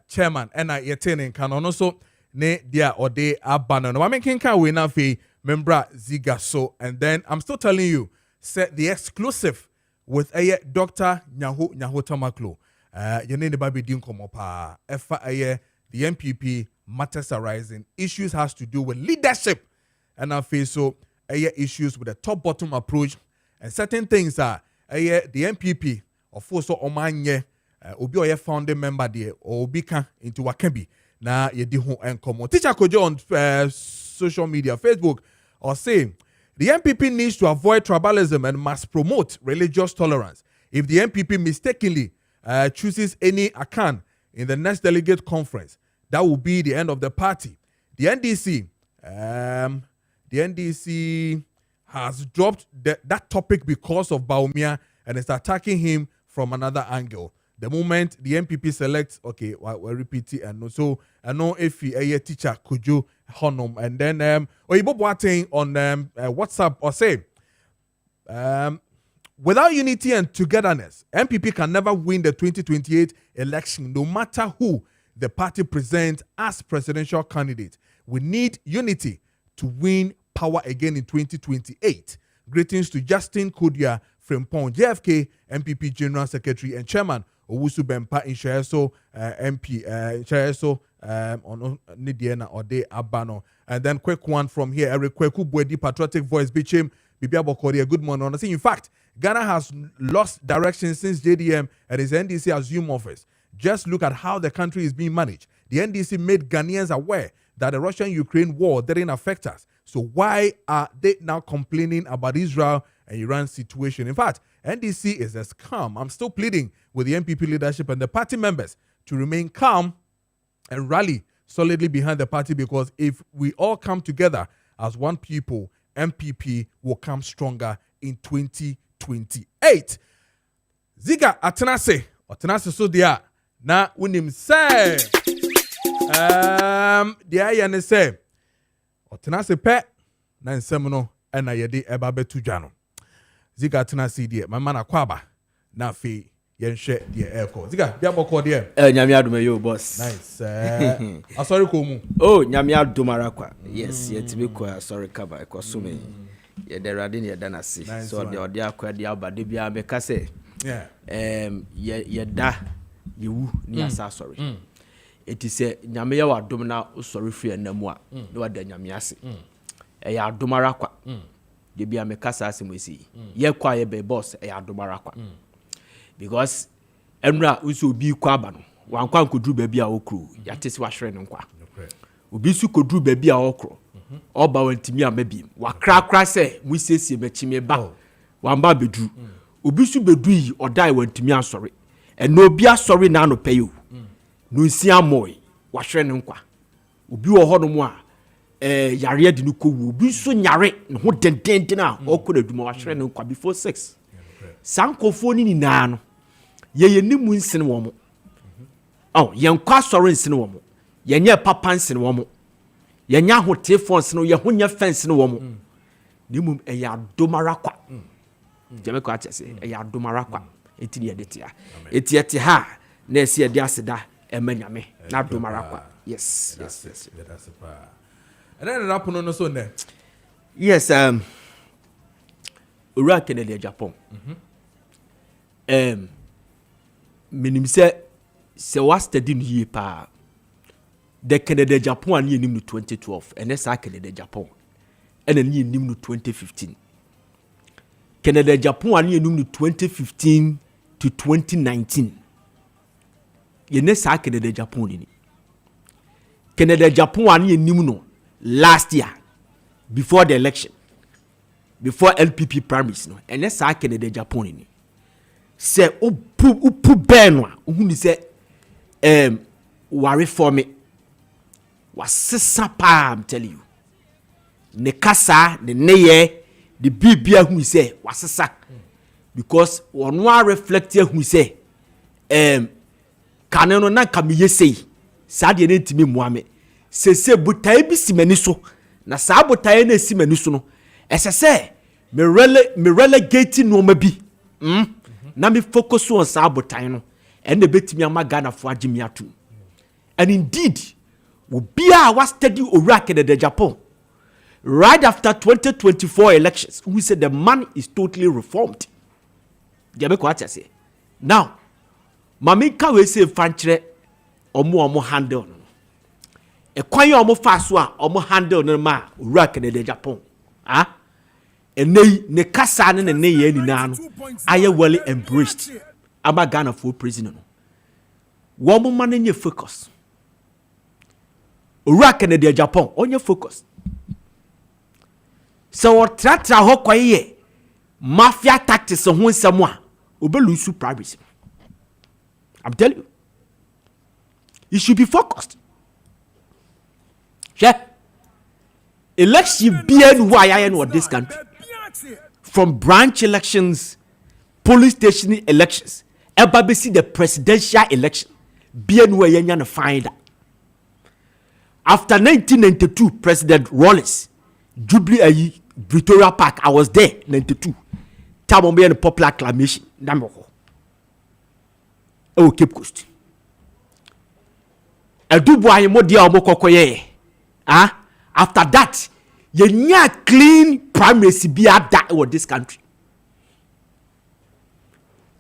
chairman and yetene kan ono so ne dia ode abano no ma kenka we na fe membra ziga so and then I'm still telling you set the exclusive with Dr. Nyaho Tamaklo. Your name the din komo pa efa the MPP matters arising issues has to do with leadership and I feel so issues with the top bottom approach and certain things are the MPP of course so omanye obi oye founding member there or obi kan into Wakebi na ye di ho enkomo teacher Kojo on social media Facebook or saying the MPP needs to avoid tribalism and must promote religious tolerance. If the MPP mistakenly chooses any Akan in the next delegate conference, that will be the end of the party. The NDC has dropped that topic because of Baumia and is attacking him from another angle. The moment the MPP selects, okay, we'll repeat it and so I know if a teacher Kojo Honum and then Oyibo Boateng on WhatsApp or say without unity and togetherness, MPP can never win the 2028 election, no matter who the party presents as presidential candidate. We need unity to win power again in 2028. Greetings to Justin Kodia Frimpong, JFK, MPP General Secretary and Chairman, Owusu Bempa in Shereso, MP, Shereso, on Nidiana or De Abano. And then quick one from here, Eric Kweku Bwedi, Patriotic Voice, Bichim, Bibia Bokoria, good morning. In fact, Ghana has lost direction since JDM and his NDC assumed office. Just look at how the country is being managed. The NDC made Ghanaians aware that the Russian-Ukraine war didn't affect us. So why are they now complaining about Israel and Iran situation? In fact, NDC is as calm. I'm still pleading with the MPP leadership and the party members to remain calm and rally solidly behind the party, because if we all come together as one people, MPP will come stronger in 2028. Ziga Atenase so dia na unim say dia ya ne say Atenase pe na nsem no na yede eba betu dwa no. Ziga Atenase dia mama na kwaba na fe yenhwe dia eko. Ziga bia boko dia nyame adom yo boss. Nice. Asori ko mu. Oh nyame adom arakwa. Yes, yetimi kwa sorry kaba ekoso me. Ye the rade ne da na se. So the ode akwa dia abade bia me ka say. Yeah. Ye da ye wu ni asa sorry. Eti se nyame ye wadom na sorry free enamu a na wada nyame ase. Ya adom arakwa. De bia me kasa asemwesi. Ye kwa ye be boss ya adom arakwa. Because enra uso obi kwa aba no wankwa nkodru ba bia okru yatese wa hwere nkwa obi su kodru ba bia okro oba wantimi amabi wakra se musiesie machime ba wamba bedru obi su bedru yi odai wantimi asori eno obi asori na no payo no nsia moy wa hwere nkwa obi wo ho no mu a yare adi no kowu obi su nyare no ho dendenden a okro aduma wa hwere nkwa before 6 sankofo ni na no ye nimu nsene wo mo ye nkwa soro nsene wo mo ye nya papa nsene wo mo ye nya hotefo nsene ye ho nya fence ne wo mo nimu ya adomara kwa jeme ko atese ya adomara kwa enti ye detia eti eti ha na esi ye de aseda emanyame na adomara kwa yes that's pa and then rap no so ne yes ura Kennedy Japan minim se was studying here pa the Canada Japan ni nim no 2012 and sa Canada Japan and ni nim no 2015 Canada Japan ni nim no 2015 to 2019 ye ne sa Canada Japan ni Canada Japan ni nim no last year before the election before LPP primaries no and sa Canada Japan ni se upu benwa uhuni se ware for me wasesa pa I'm telling you ne kasa ne neye the bibia hu se wasesa because one wa reflect hu se kaneno na kamiye sei sade ne ntimi muame se botae bi simani so na sa botae na simani so no esese me relegate no ma bi na me focus on sa botan no and the betimi amagana fo agimi atu and indeed we be our study Iraq in the Japan right after 2024 elections we said the man is totally reformed jabe ko ati say now mami ka we say fanchire omo handle no e kwan ye omo fa so a omo handle no ma Iraq in the Japan ne kasa ne ye ni na no aye well embraced aba Ghana for president no wo mo man nye focus Iraq ne de Japan onye focus so tratra ho kwaye mafia tactics ho nsem a obelusu privacy I'm telling you you should be focused election bien why I know this country from branch elections, police station elections, ever see the presidential election, bien where you find that. After 1992, President Rawlings, Jubilee Victoria Park, I was there, 92. Time on the popular acclamation, number one. Oh, Cape Coast. A Dubois Modia Mokokoye. After that, you nya clean primacy be at that or this country.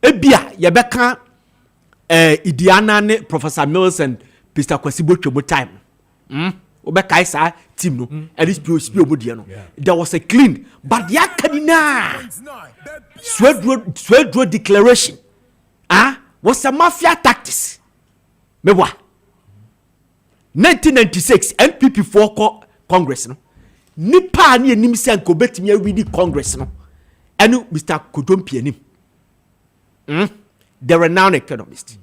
Ebia yebeka Idiana ne Professor Mills and Mr. Kwesibo Chobo time. Obeka isa team no at least be no. There was a clean but ya kanina Swedro declaration was a mafia tactics. Mewa 1996 NPP 4 Congress no nipa ni enim se anko betimi awidi Congress no enu Mr. Kojo Preko the renowned economist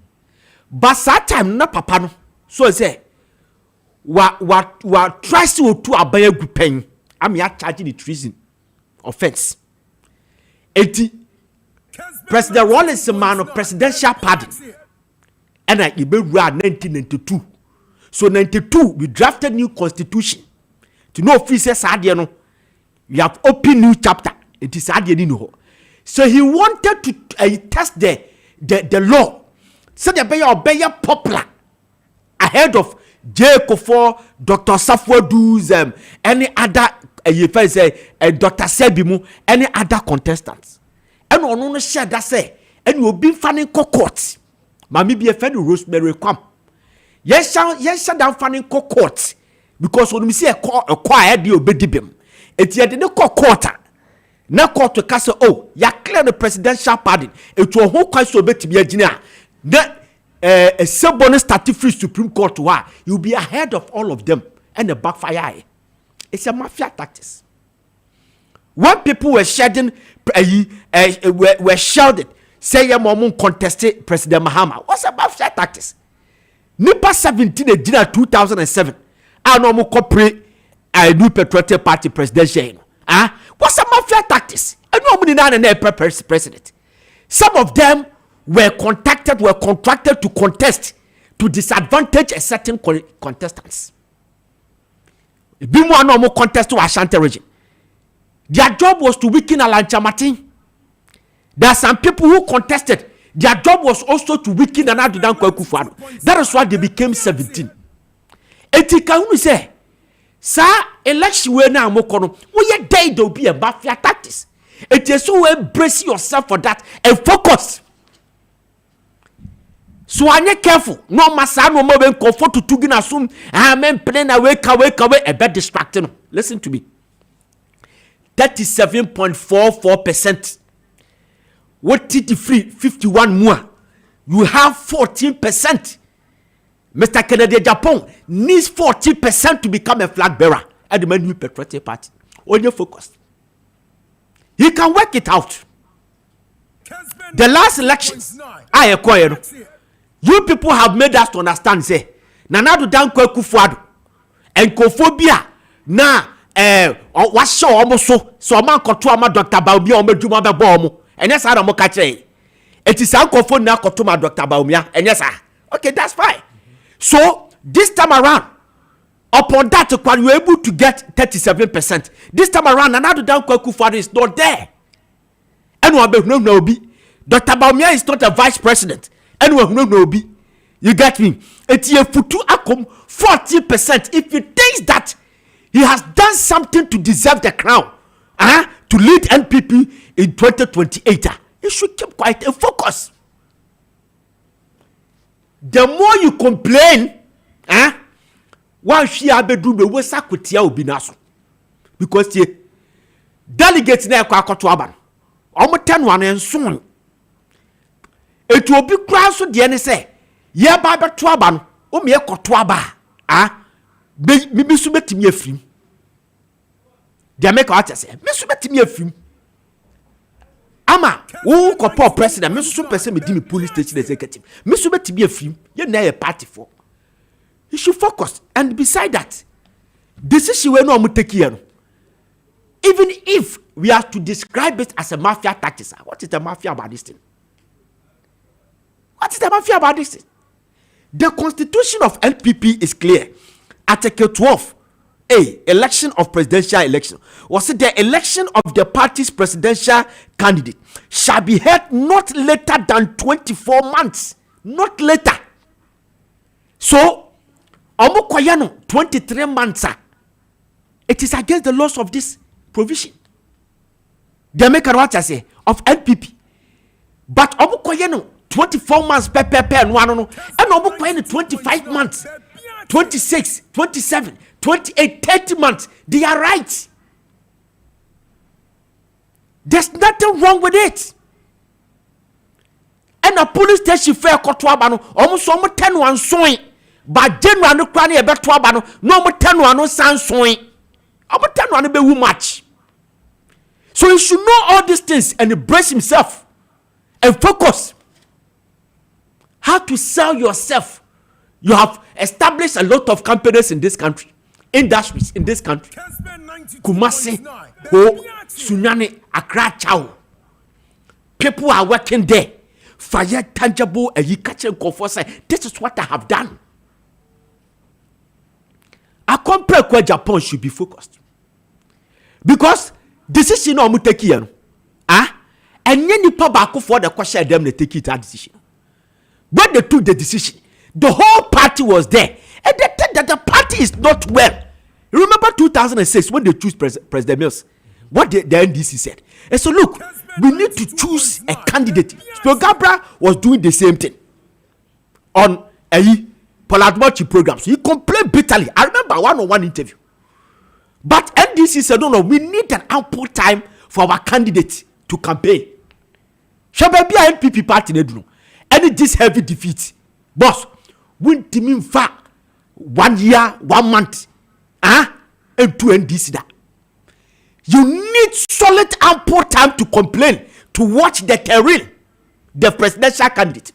but that time na papa no so say wa trust o to abaya gu pen am ya charge the treason offense eti President Rollins man presidential pardon and I ibewura 1992. So 92 we drafted new constitution to know officers adie no we have opened new chapter. It is adie ni no. So he wanted to test the law so the be popular ahead of J. Kofor, Dr. Safwadu's, any other, Dr. Sebimu, any other contestants. And on no share that say, and you'll be fanning court. Mammy be a friend of Rosemary come. Yes, down fanning court. Because when we see a quiet, you'll be dibim. It's yet in the quarter. Now court to castle, oh, ya clear the presidential pardon. It will whole council be to be a engineer. A sub-bonus free Supreme Court to her, you'll be ahead of all of them and the backfire. It's a mafia tactics. When people were shedding, were shouted, say your mom contested President Mahama. What's a mafia tactics? Nipa 17 June 2007. I know more corporate a new patriotic party presidential. What's a mafia tactics? And nobody now and president. Some of them were contracted to contest to disadvantage a certain contestants. Bimo no more contest to Ashanti region. Their job was to weaken Alancha Martin. There are some people who contested. Their job was also to weaken another Dankwah Kufuor. That is why they became 17. Etika unu say, sa election we na mokono. We ye day there will be a mafia tactics. It is so embrace yourself for that and focus. So anye careful. No masa no more ben comfort to tugina sum. Amen play na wake away a bit distracting. Listen to me. 37.44%. What TT free 51 more. You have 14%. Mr. Kennedy Japan needs 40% to become a flag bearer at the new patriotic party. On your focus. He can work it out. The last elections, I acquired. You people have made us to understand, say, Nanado Dankwah Kufuor and Kophobia na was show almost so man kotuma Dr. Baumia or Medjuma Bomo, and yes, I don't catch it. It is Uncle for now kotuma Dr. Baumia, and yes, okay, that's fine. So this time around, upon that, you were able to get 37%. This time around, Nanado Dankwah Kufuor is not there. And no be Dr. Baumia is not a vice president. And no be. You get me? It's a futu akom 40%. If he thinks that he has done something to deserve the crown, to lead NPP in 2028, he should keep quiet and focus. The more you complain, why she abedu be we sakutia obi naso, because the delegates na kwa akoto aban omo 10 wan enso it will be cross so de ne say ye ba beto aba no o me ekoto aba me so betimi afrim de make what say me so betimi afrim ama wo ko president me so person me di me police station executive me so betimi afrim ye na ye party for. You should focus. And beside that, decision we no am take here. Even if we are to describe it as a mafia tactics, what is the mafia about this thing? What is the mafia about this thing? The constitution of NPP is clear. Article 12, election of presidential election. Was it the election of the party's presidential candidate shall be held not later than 24 months. Not later. So, 23 months. It is against the laws of this provision. They make a what I say of NPP. But 24 months and 25 months, 26, 27, 28, 30 months. They are right. There's nothing wrong with it. And a police station fair kotwabano almost 10 1 soin. But January no kwani e beto aba no no mo 10 no sanson omo 10 no be wu match. So he should know all these things and embrace himself and focus how to sell yourself You have established a lot of companies in this country, industries in this country. Kumasi, Ho, Sunyani, Accra, Chao. People are working there. Fire tangible, and you catch and go for say, this is what I have done. I compare where Japan should be focused. Because decision on take here. And any back for the question them they take it that decision. When they took the decision, the whole party was there. And they said that the party is not well. You remember 2006 when they choose President Mills? What the NDC said. And so look, we need to choose a candidate. So Gabra was doing the same thing on a Poladmochi program. So he complained bitterly. I remember one-on-one interview. But NDC said, no, we need an ample time for our candidate to campaign. Shall be a NPP party and this heavy defeat. Boss, win team in fact 1 year, 1 month. And to NDC that. You need solid ample time to complain, to watch the terrain, the presidential candidate.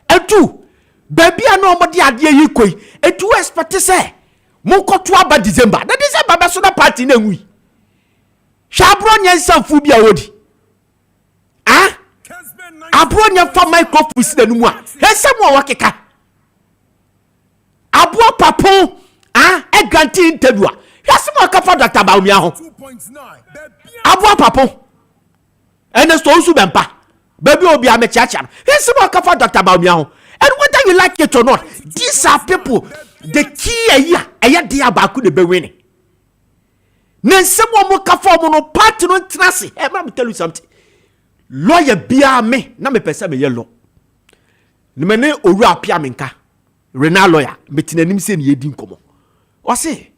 And two, baby, I know what the idea you koi. And two expect to say, Moko to about December. That is a Babasona party in we. Shabron Yansan Fubia Wodi. Abron Yan for microphones the Numa. Here's someone wakeka. Abua Papo, a guarantee interviewer. Here's someone for Dr. Baumiaho. Abua Papo. And it's also Bempa. Baby will be a mechacha. Here's someone for Dr. Baumiaho. And whether you like it or not, these are people, the key a year dear Baku de Bewini. Then someone will come for no part to no trassi. Hey, let me tell you something. Lawyer Bia me, na me pesa me yellow. The mene Ura Piamenka, Rena lawyer, meeting an insane yedin como. Or say,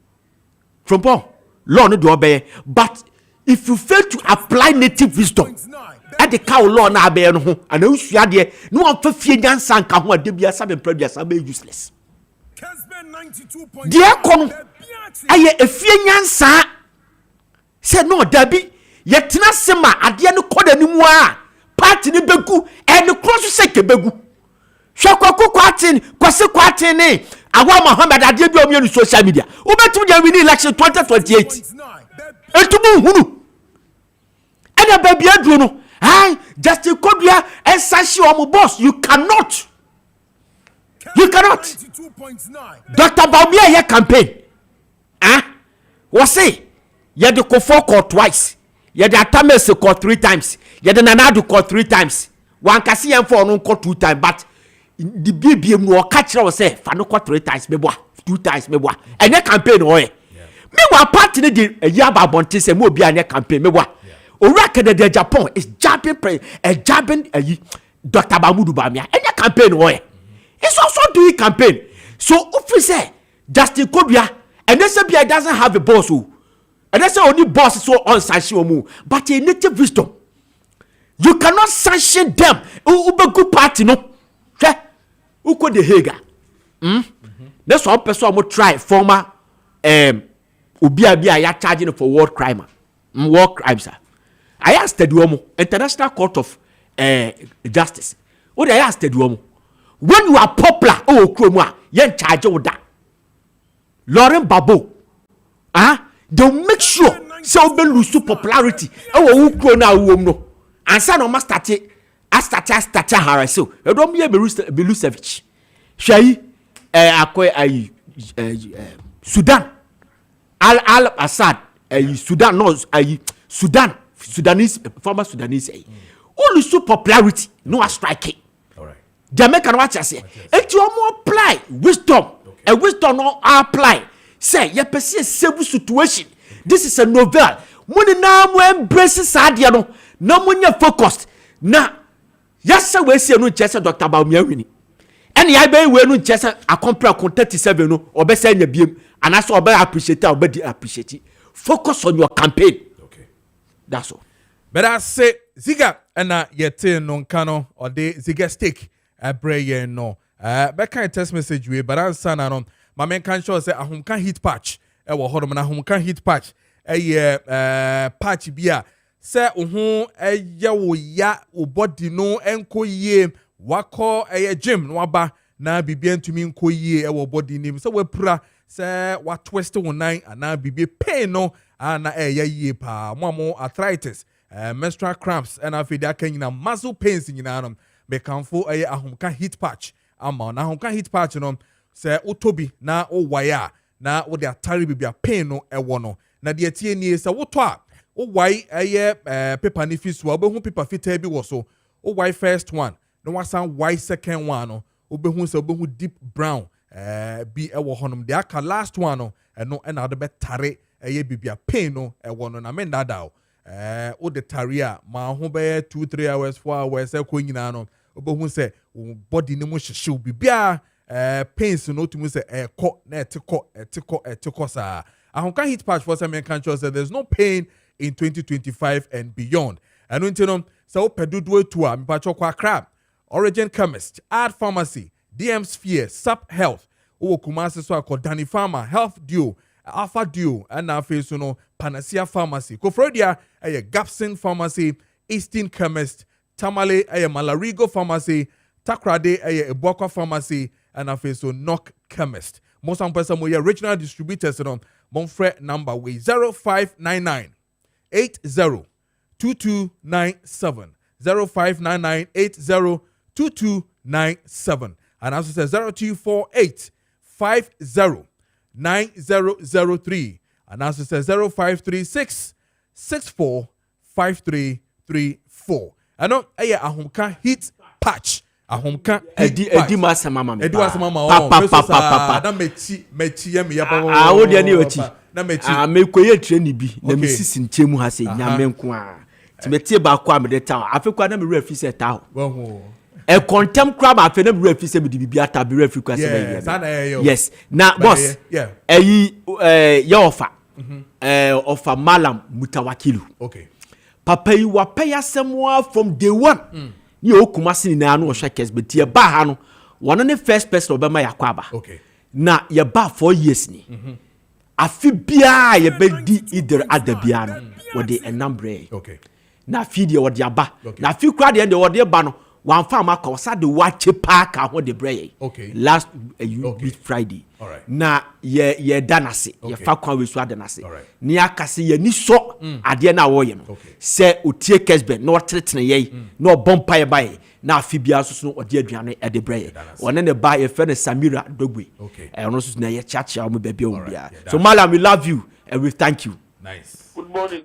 from Paul, law no do obey, but if you fail to apply native wisdom, at the cow law na bear no, and no shade, no one for fear Jansan can what they be a seven previous are useless. Dear Con, I a fear Jansa said no, Debbie. Yet na sema adia no koda ni mu a party ni begu and the cross seke begu hwakoko kwatin kwase kwatin ni awa Muhammad adia bi omi on social media obetum dia win election 2028 etumu hunu ena baby aduro no hi Justin Kodua ensashi omo boss you cannot Dr. Baumia here campaign was say ye de kofo court twice. Ye the Atames caught 3 times. Ye the Nanadu caught 3 times. One can see him for no caught 2 times. But the BBM no catcher was say, Fano caught 3 times, meboa, 2 times, meboa. And your campaign, oh, me wa party a yaba bontis and will be a campaign, meboa. Oraka de Japan is jabbing, Dr. Bamudu Bamia. And your campaign, oh, it's also doing campaign. So, if we say, Justin Kodua, and SBI doesn't have a boss who. And that's only boss so unsanction, but a native wisdom. You cannot sanction them. Good party, no. Who could the Haga? That's one person will try former Ubia charging for war crime. War crimes. I asked the Duomo, International Court of Justice. What I asked the Duomo. When you are popular, Kromwa, you charge with that. Lauren Babo. They'll make sure so be lose popularity. Oh, who na no. And son of start harasso. You don't be a Belusevich. Shai Sudan. Al Assad, Sudan knows Sudanese, former Sudanese. Who lose popularity, no striking. All right. Jamaican watch I say. And you more apply wisdom. And wisdom no apply. Say, you perceive a civil situation. This is a novel. Money now embraces Sadia no. No money focused. Now, yes, sir, we see no chesa Dr. Baumia. And I be we no chesa a compare con 37 no or be say beam and I saw be appreciate or be appreciate. Focus on your campaign. Okay. That's all. But I say Ziga and yete non cano or de Ziga stick a bray no. Back kind text message we but I san on my man can show say ahum can hit patch. E wo hodom na ahum can hit patch. Patch bia say wo ya wo body no enko ye wako gym no aba na bibia ntumi nko yie e wo body nim se we pura se wa twist wo nan ana bibia pain no ana ya yie pa mo arthritis menstrual cramps and afide akanyina muscle pains nyina no be kanfo ahomka heat patch ama na ahomka heat patch no se utobi na wo wire na wo de atare bibia pain no ewo no na de tie nie se wo to a wo wire paper ni fi so obehu paper fitaa bi wo so wo wire first one no wasan wire second one no obehu se obehu deep brown bi ewo honom de aka last one no eno na de betare bibia pain no ewo no na me ndada o de taria ma ho be 2-3 hours 4 hours ko nyina no obehu se body ni mo hyehye bibia pains no to say ko na etiko sa ahonka heat patch for some country say there's no pain in 2025 and beyond and until so pedudu to a mpacho kwa crab Origin Chemist Art Pharmacy DM Sphere Sup Health o Kumasi so akodani Pharma Health Duo Alpha Duo and na face no Panacea Pharmacy Kofrodia Gapson Pharmacy Eastern Chemist Tamale Malarigo Pharmacy Takrade Ebokwa Pharmacy and na face so Knock Chemist most person we regional distributors no Monfre number we 0599 802297 0599802297 and also says 0248 509003 and also says 0536 645334 I know ahomka heat patch ahomka edi masama mama papa na mechi ya me ya ah wo de ne ochi me koye training bi na me sisi nchemu ha se nyame nko a timetie ba kwa me de town afekwa na me refi se ta ho e contem crab afe na me refi se me di bibia ta be refi kwa se be yes na boss eyi ya offer offer malam mutawakilu okay papa yi wa pay asemwa from day one ni okumasi na no hwa Kessben tie ba ha no wono ne first person obema yakwaba okay na ye ba 4 years ni afi bia ye be di either adabia no wo de enambre okay na afi de wo de aba na afi kura de wo de ba no wan fa ma ka sa de wache pa ka ho de brey okay last Friday all right na ye danase ye fa kwa we so adanase ni akase ye ni so ade na wo ye no se otie Kessben na otretene ye na obompa ye bae na afibia so no ode aduane e de brey one ne ba ye fe ne Samira Dogwe no so na ye chacha o me bebe o bia so Malam we love you and we thank you nice good morning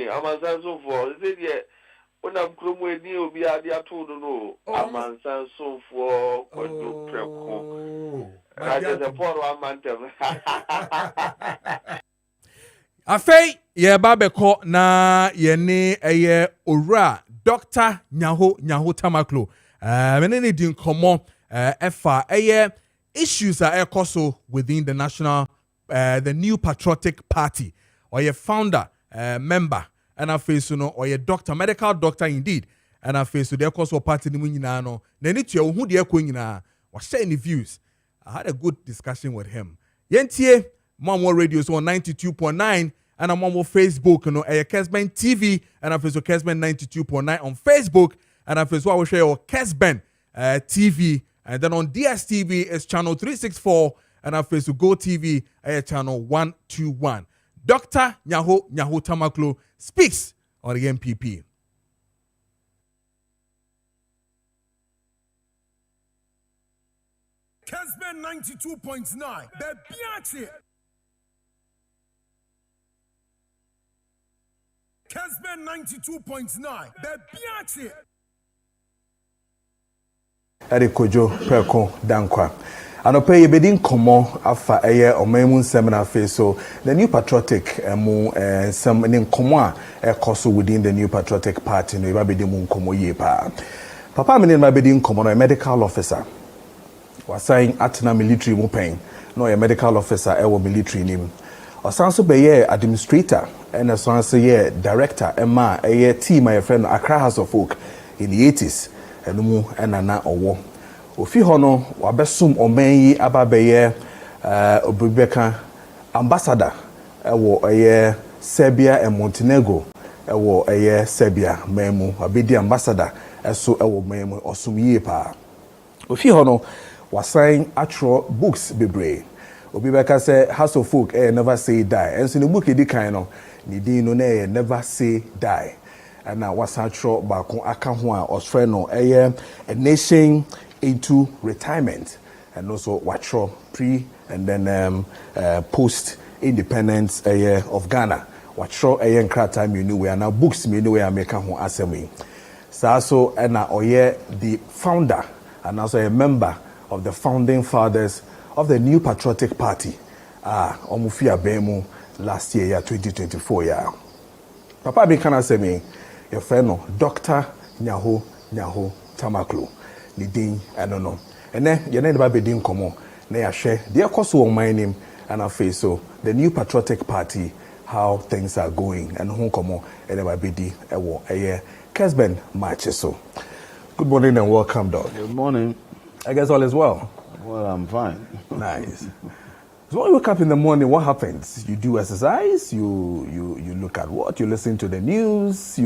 I'm so for is it here when I'm cromwe ni obi ade ato no amansan so for Kojo Preko afei ye ba beko na ye ne owura Dr. Nyaho Tamaklo mene ne din komo efa issues are ekoso within the national the New Patriotic Party or your founder member and I face or your doctor medical doctor indeed and I face the ekoso party ni nyina no na ni tua hu de ekọ nyina wa share any views. I had a good discussion with him. Yentie Mamo Radio so on 92.9 and I'm on Facebook, Kessben TV and I face Kessben 92.9 on Facebook and I face we share your Kessben TV and then on DSTV is channel 364 and I face Go TV channel 121. Dr. Nyaho Tamaklo speaks on the MPP. Kessben 92.9, the Maakye. Kessben 92.9, the Maakye. Eri Kojo Preko Dankwah. Anope ye bedin komo afa eye omemu nsem na fe so the New Patriotic some nin komo a ekoso within the New Patriotic Party no iba bedin mu komo ye pa. Papa me ma bedin komo no medical officer. Wasain atena military mu pen no a medical officer ewo military nim osanso be ye administrator and osanso ye director ema ye team my friend Accra House of Folk in the 80s enumu enana owo ofi hono wabesum omanyi ababe obibeka ambassador ewo ye Serbia and Montenegro ewo ye Serbia memu abedi ambassador eso ewo memu osum ye pa ofi hono wasan atro books bebree. Obi beka say House of Folk never say die. And so the book edi kan no ni din no na never say die. And now wasan atro baako aka ho a osfre no a nation into retirement. And also watro pre and then post independence of Ghana. Watro nkrata me we are now books me we are making ho asemi. So and oye the founder and also a member of the founding fathers of the New Patriotic Party. Omufia Bemu last year 2024 year. Papa be kana say me your friend no Dr. Nyaho Tamaklo. Ni din I don't know. And then you need be din komo na ya share the course on my name and I face so the New Patriotic Party how things are going and who komo and never be di ewo eye Kessben Maakye so. Good morning and welcome, Doc. Good morning. I guess all is well. Well, I'm fine. Nice. So when you wake up in the morning, what happens? You do exercise, you look at what? You listen to the news,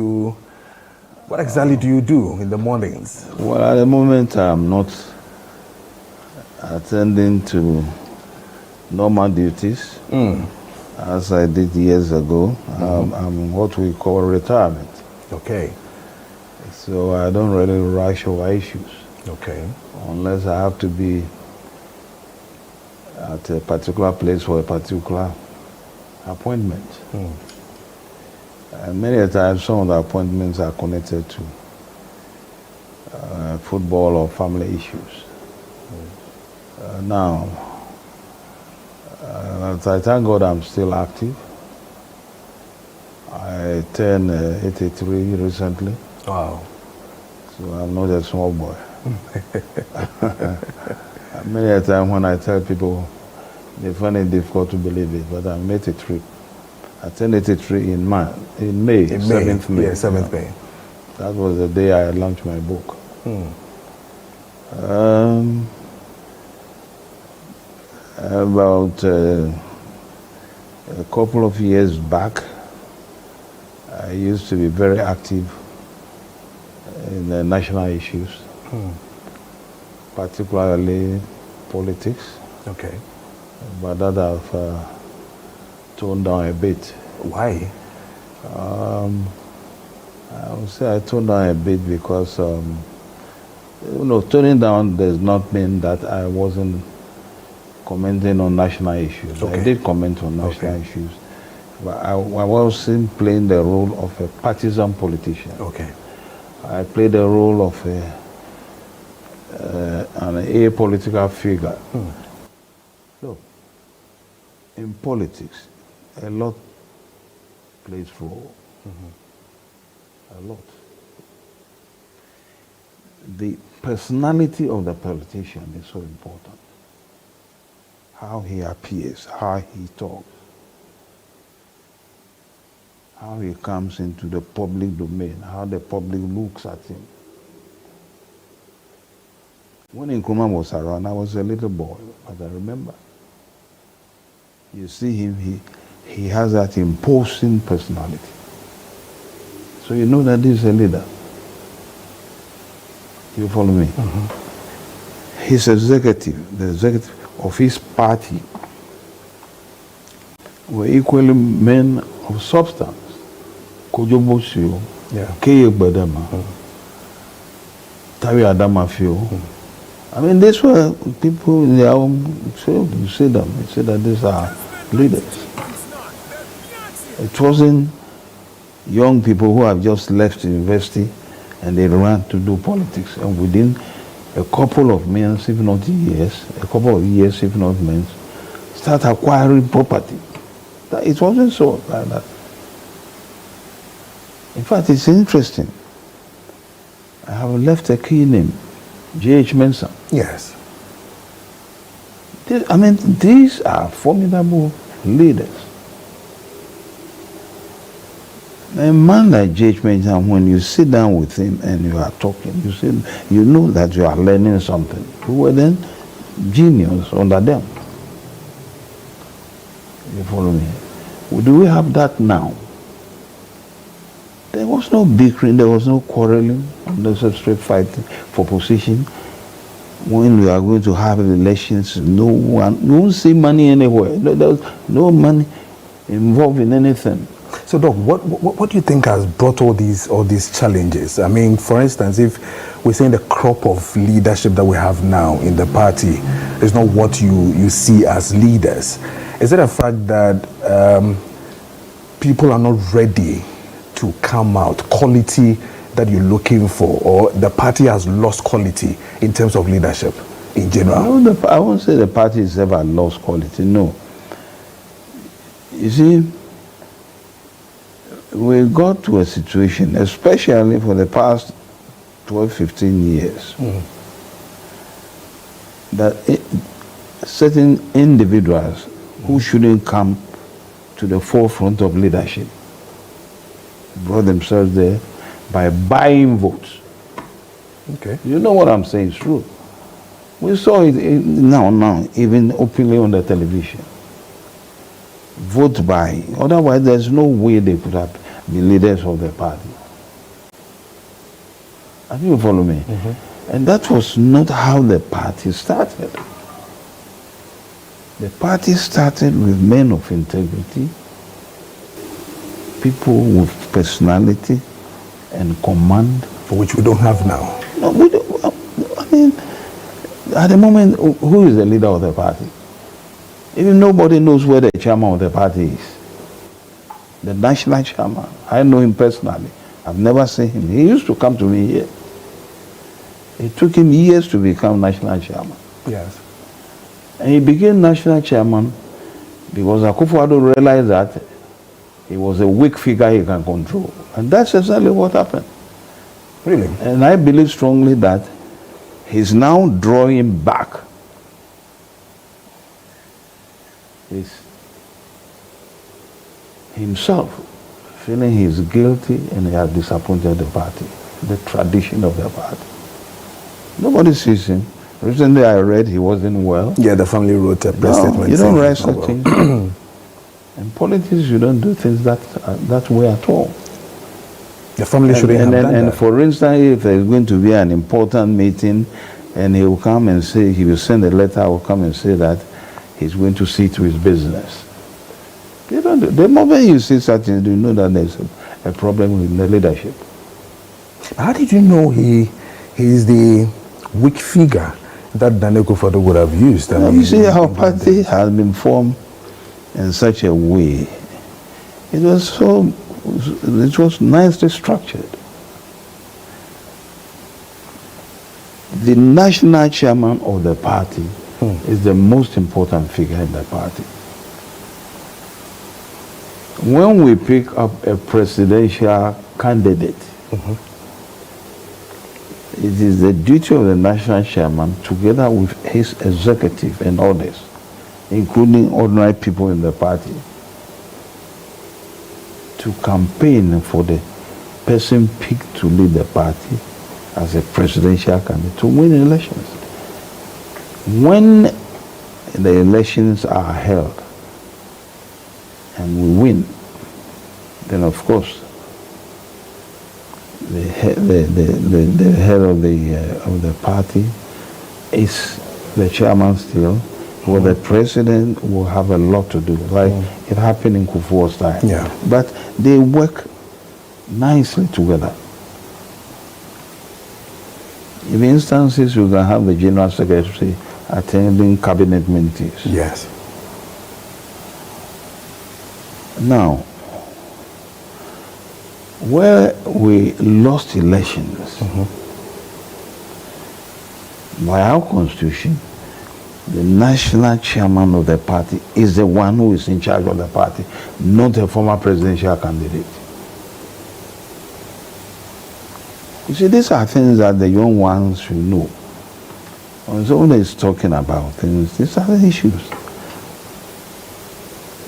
what exactly do you do in the mornings? Well, at the moment, I'm not attending to normal duties as I did years ago. I'm what we call retirement. Okay. So I don't really rush over issues. Okay. Unless I have to be at a particular place for a particular appointment. And many times some of the appointments are connected to football or family issues. Now, I thank God I'm still active. I turned 83 recently. Wow. So I'm not a small boy. Many a time when I tell people, they find it difficult to believe it, but I'm 83. I turned 83 in May, 7th May. Yeah, 7th May. That was the day I launched my book. About a couple of years back, I used to be very active in the national issues, particularly politics. Okay. But that I've toned down a bit. Why? I would say I toned down a bit because, toning down does not mean that I wasn't commenting on national issues. Okay. I did comment on national issues, but I wasn't playing the role of a partisan politician. Okay. I played the role of an apolitical figure. Look, in politics, a lot plays role. A lot. The personality of the politician is so important. How he appears, how he talks, how he comes into the public domain, how the public looks at him. When Nkrumah was around, I was a little boy, but I remember. You see him, he has that imposing personality. So you know that he's a leader. You follow me? His executive, the executive of his party, were equally men of substance. Kojo Preko, Kessben, Tawi Adamafio. I mean, these were people in their own, you see them, you see that these are leaders. It wasn't young people who have just left university and they ran to do politics. And within a couple of months, if not years, if not months, start acquiring property. It wasn't so like that. In fact, it's interesting. I have left a key name, J.H. Mensah. Yes. These are formidable leaders. A man like J.H. Mensah, when you sit down with him and you are talking, you know that you are learning something. You were then genius under them. You follow me? Do we have that now? There was no bickering, there was no quarreling, unnecessary fighting for position. when we are going to have elections, no one, you won't see money anywhere. There's no money involved in anything. So, Doc, what do you think has brought all these challenges? I mean, for instance, if we're saying the crop of leadership that we have now in the party is not what you see as leaders, is it a fact that people are not ready to come out, quality that you're looking for, or the party has lost quality in terms of leadership in general? No, I won't say the party has ever lost quality, no. You see, we got to a situation, especially for the past 12, 15 years, that certain individuals who shouldn't come to the forefront of leadership brought themselves there by buying votes. Okay. You know what I'm saying is true. We saw it now, even openly on the television. Vote buying. Otherwise, there's no way they could have been leaders of the party. I think you follow me? And that was not how the party started. The party started with men of integrity, people with personality and command. For which we don't have now. No, we don't. I mean, at the moment, who is the leader of the party? Even nobody knows where the chairman of the party is. The national chairman. I know him personally. I've never seen him. He used to come to me here. It took him years to become national chairman. Yes. And he became national chairman because Akufo-Addo realized that he was a weak figure he can control. And that's exactly what happened. Really? And I believe strongly that he's now drawing back himself, feeling he's guilty and he has disappointed the party, the tradition of the party. Nobody sees him. Recently I read he wasn't well. Yeah, the family wrote a press statement. You don't write such things. In politics, you don't do things that way at all. The family shouldn't have done that. And for instance, if there's going to be an important meeting and he will come and say, he will send a letter, will come and say that he's going to see to his business. You don't do. The moment you see such things, you know that there's a problem with the leadership. How did you know he's the weak figure that Daniel Akufo-Addo would have used? You see, our party has been formed in such a way. It was nicely structured. The national chairman of the party is the most important figure in the party. When we pick up a presidential candidate, it is the duty of the national chairman, together with his executive and others, including ordinary people in the party, to campaign for the person picked to lead the party as a presidential candidate to win elections. When the elections are held and we win, then of course the head of the party is the chairman still. Well, the president will have a lot to do, like it happened in Kufuor's time. Yeah. But they work nicely together. In instances, you can have the general secretary attending cabinet meetings. Yes. Now, where we lost elections, by our constitution, the national chairman of the party is the one who is in charge of the party, not a former presidential candidate. You see, these are things that the young ones should know. When someone is talking about things, these are the issues.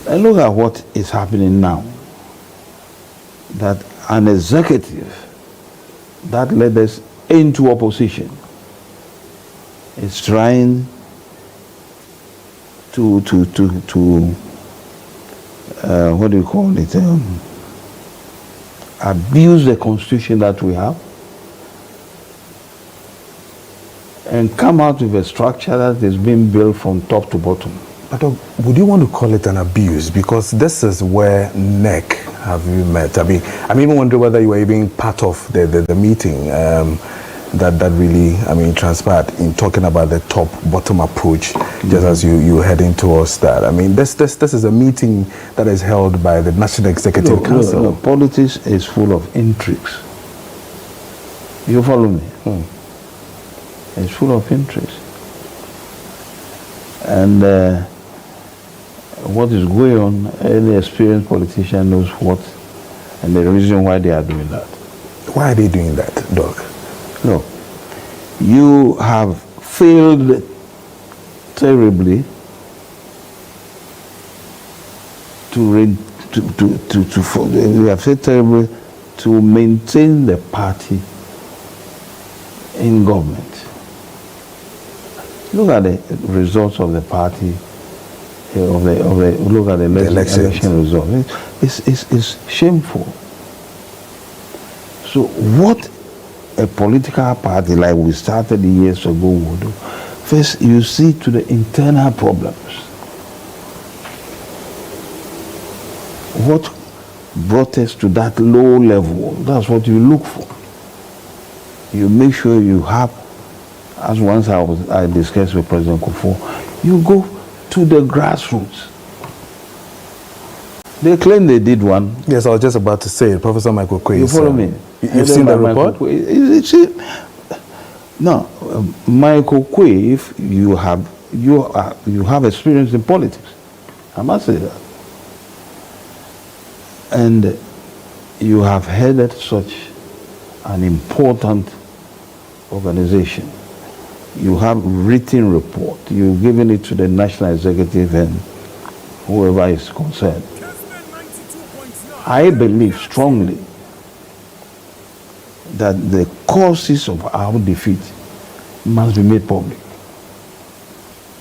And look at what is happening now. That an executive that led us into opposition is trying to what do you call it? Abuse the constitution that we have. and come out with a structure that is being built from top to bottom. But would you want to call it an abuse? Because this is where NEC have you met. I mean, I'm even wondering whether you were even part of the meeting that really, I mean, transpired in talking about the top-bottom approach, just as you heading towards that. I mean, this is a meeting that is held by the National Executive Council. No, politics is full of intrigues. You follow me? It's full of intrigues. And what is going on, any experienced politician knows what, and the reason why they are doing that. Why are they doing that, Doc? No, you have failed terribly you have failed terribly to maintain the party in government. Look at the results of the party, look at the election results. It's shameful. So what a political party like we started years ago would do, first you see to the internal problems. What brought us to that low level? That's what you look for. You make sure you have, as once I discussed with President Kufuor, you go to the grassroots. They claim they did one. Yes, I was just about to say it. Professor Michael Quay. You follow me? You've seen the report? No, Michael Quay, if you have experience in politics, I must say that. And you have headed such an important organization. You have written report. You've given it to the National Executive and whoever is concerned. I believe strongly that the causes of our defeat must be made public.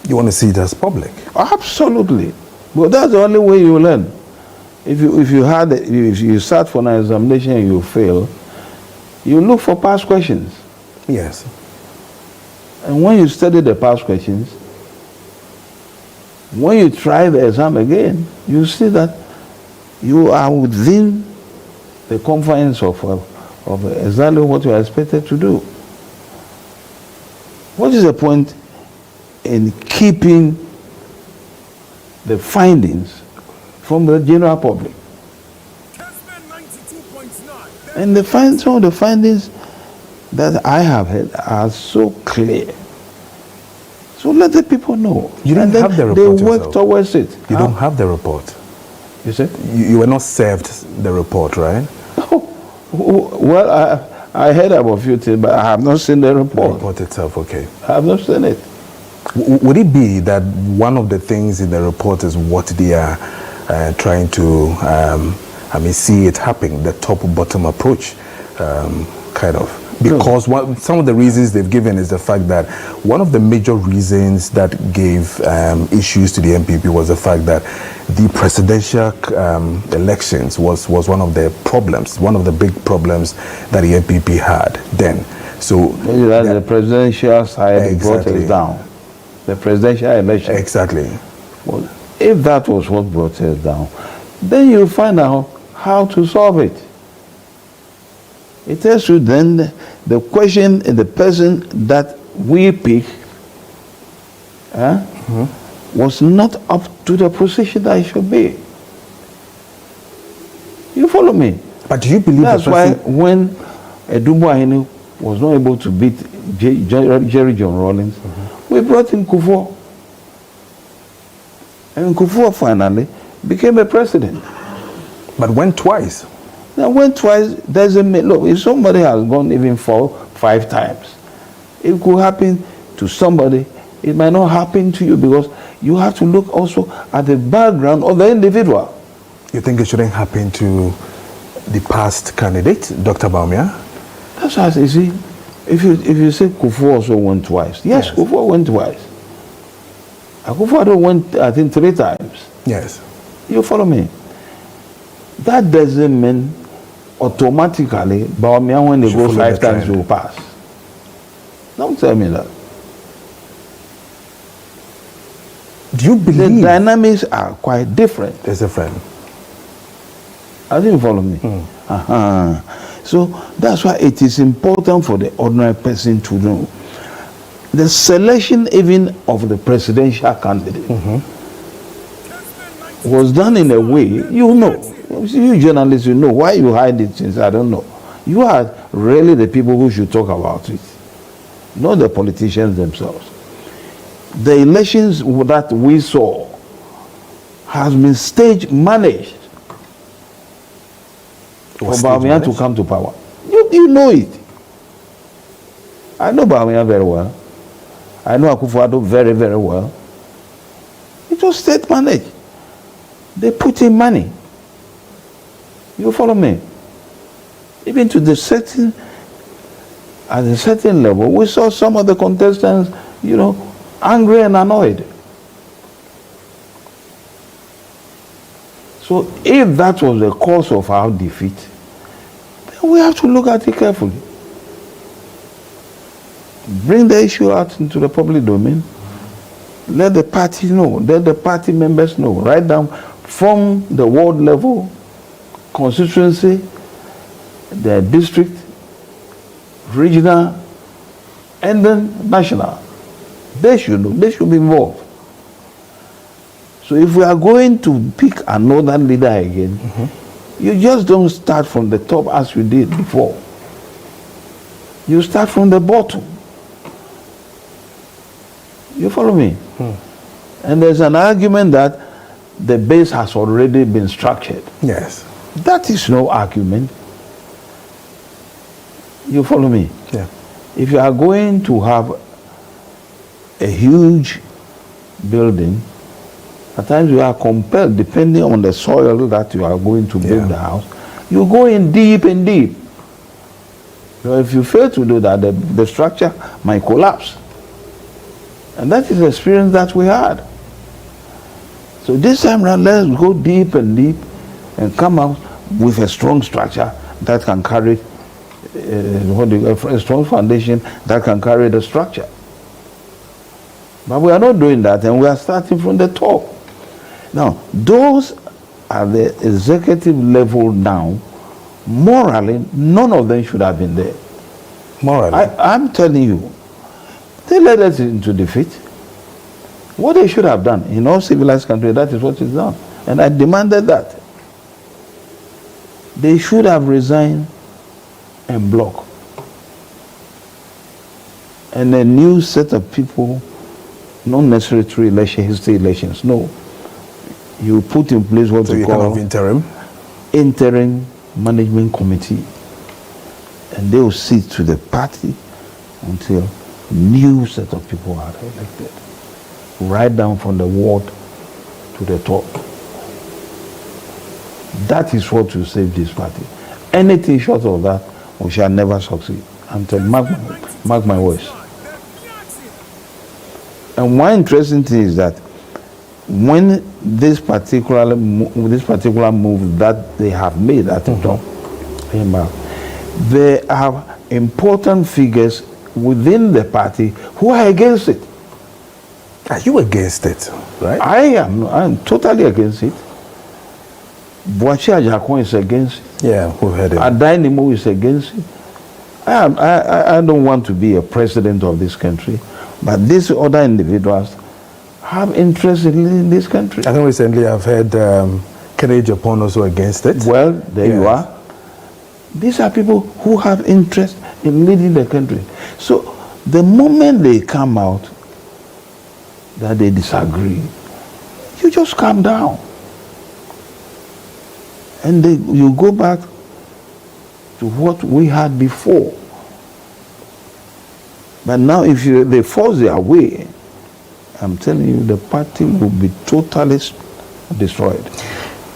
You want to see it as public? Absolutely. But that's the only way you learn. If you start for an examination and you fail, you look for past questions. Yes. And when you study the past questions, when you try the exam again, you see that you are within the confines of exactly what you are expected to do. What is the point in keeping the findings from the general public? And some of the findings that I have heard are so clear. So let the people know. You don't have the report They work yourself. towards it. You don't have the report. You said? You were not served the report, right? Well, I heard about a few things, but I have not seen the report. The report itself, okay. I have not seen it. Would it be that one of the things in the report is what they are trying to, see it happening, the top-bottom approach, kind of? Because some of the reasons they've given is the fact that one of the major reasons that gave issues to the NPP was the fact that the presidential elections was one of the problems, one of the big problems that the NPP had then. So the presidential side brought us down. The presidential election. Exactly. Well, if that was what brought us down, then you find out how to solve it. It tells you then the question and the person that we pick was not up to the position that it should be. You follow me? But do you believe that's why when Edubuahene was not able to beat Jerry John Rawlings, we brought in Kufuor. And Kufuor finally became a president. But went twice. Now, went twice doesn't mean, look, if somebody has gone even 4-5 times, it could happen to somebody, it might not happen to you, because you have to look also at the background of the individual. You think it shouldn't happen to the past candidate, Dr. Bawumia? That's why you see, if you say Kufuor also went twice, yes. Kufuor went twice. Kufuor went, I think, 3 times. Yes. You follow me? That doesn't mean automatically Bawumia, when they go 5 times, will pass. Don't tell me that. Do you believe the dynamics are quite different? It's different. I didn't follow me. So that's why it is important for the ordinary person to know the selection even of the presidential candidate was done in a way, you know, you journalists, you know, why you hide it since I don't know. You are really the people who should talk about it, not the politicians themselves. The elections that we saw has been stage managed for Bawumia to come to power. You know it. I know Bawumia very well. I know Akufo-Addo very, very well. It was state managed. They put in money. You follow me? Even to the certain, at a certain level, we saw some of the contestants, you know, angry and annoyed. So if that was the cause of our defeat, then we have to look at it carefully. Bring the issue out into the public domain. Let the party know. Let the party members know. Write down from the ward level, constituency, the district, regional, and then national. They should know. They should be involved. So if we are going to pick another leader again, you just don't start from the top as you did before. You start from the bottom. You follow me? And there's an argument that the base has already been structured. Yes. That is no argument. You follow me? Yeah. If you are going to have a huge building, at times you are compelled, depending on the soil that you are going to build the house, you go in deep and deep. So if you fail to do that, the structure might collapse. And that is the experience that we had. So this time around, let's go deep and deep and come out with a strong structure that can carry, a strong foundation that can carry the structure. But we are not doing that, and we are starting from the top. Now, those at the executive level now, morally, none of them should have been there. Morally? I'm telling you, they led us into defeat. What they should have done in all civilized countries, that is what is done. And I demanded that. They should have resigned and block. And a new set of people, not necessarily through election, history elections. No. You put in place what we call interim management committee. And they will sit to the party until new set of people are elected, right down from the ward to the top. That is what will save this party. Anything short of that, we shall never succeed. I'm telling you, mark my words. And one interesting thing is that when this particular move that they have made at the top came out, there are important figures within the party who are against it. Are you against it? Right? I'm totally against it. Boachi Ajakon is against it. Yeah, we've heard it. Adainimo is against it. I don't want to be a president of this country, but these other individuals have interest in this country. I think recently I've heard Kennedy Japan also against it. Well, there you are. These are people who have interest in leading the country. So the moment they come out that they disagree, you just calm down. And you go back to what we had before. But now if they force their way, I'm telling you, the party will be totally destroyed.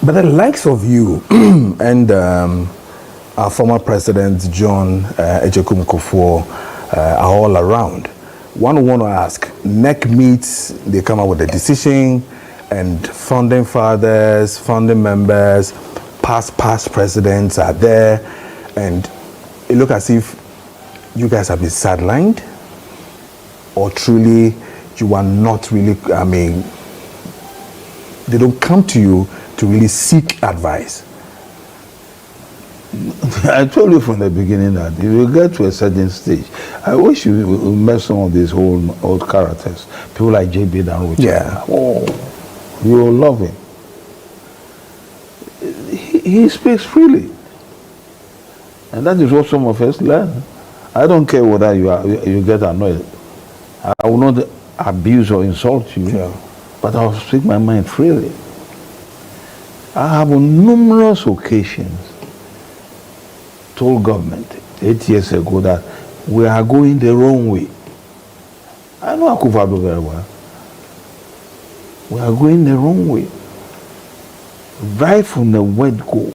But the likes of you and our former president, John Ejekum Kufuor, are all around. One want to ask, NEC meets, they come up with a decision, and founding fathers, founding members, past presidents are there, and it looks as if you guys have been sidelined, or truly you are not really, They don't come to you to really seek advice. I told you from the beginning that if you get to a certain stage, I wish you met some of these old characters, people like JB Danrocha. Yeah. Oh, you will love him. He speaks freely, and that is what some of us learn. I don't care whether you get annoyed. I will not abuse or insult you, but I will speak my mind freely. I have on numerous occasions told government 8 years ago that we are going the wrong way. I know Akufo-Addo very well. We are going the wrong way. Right from the word go.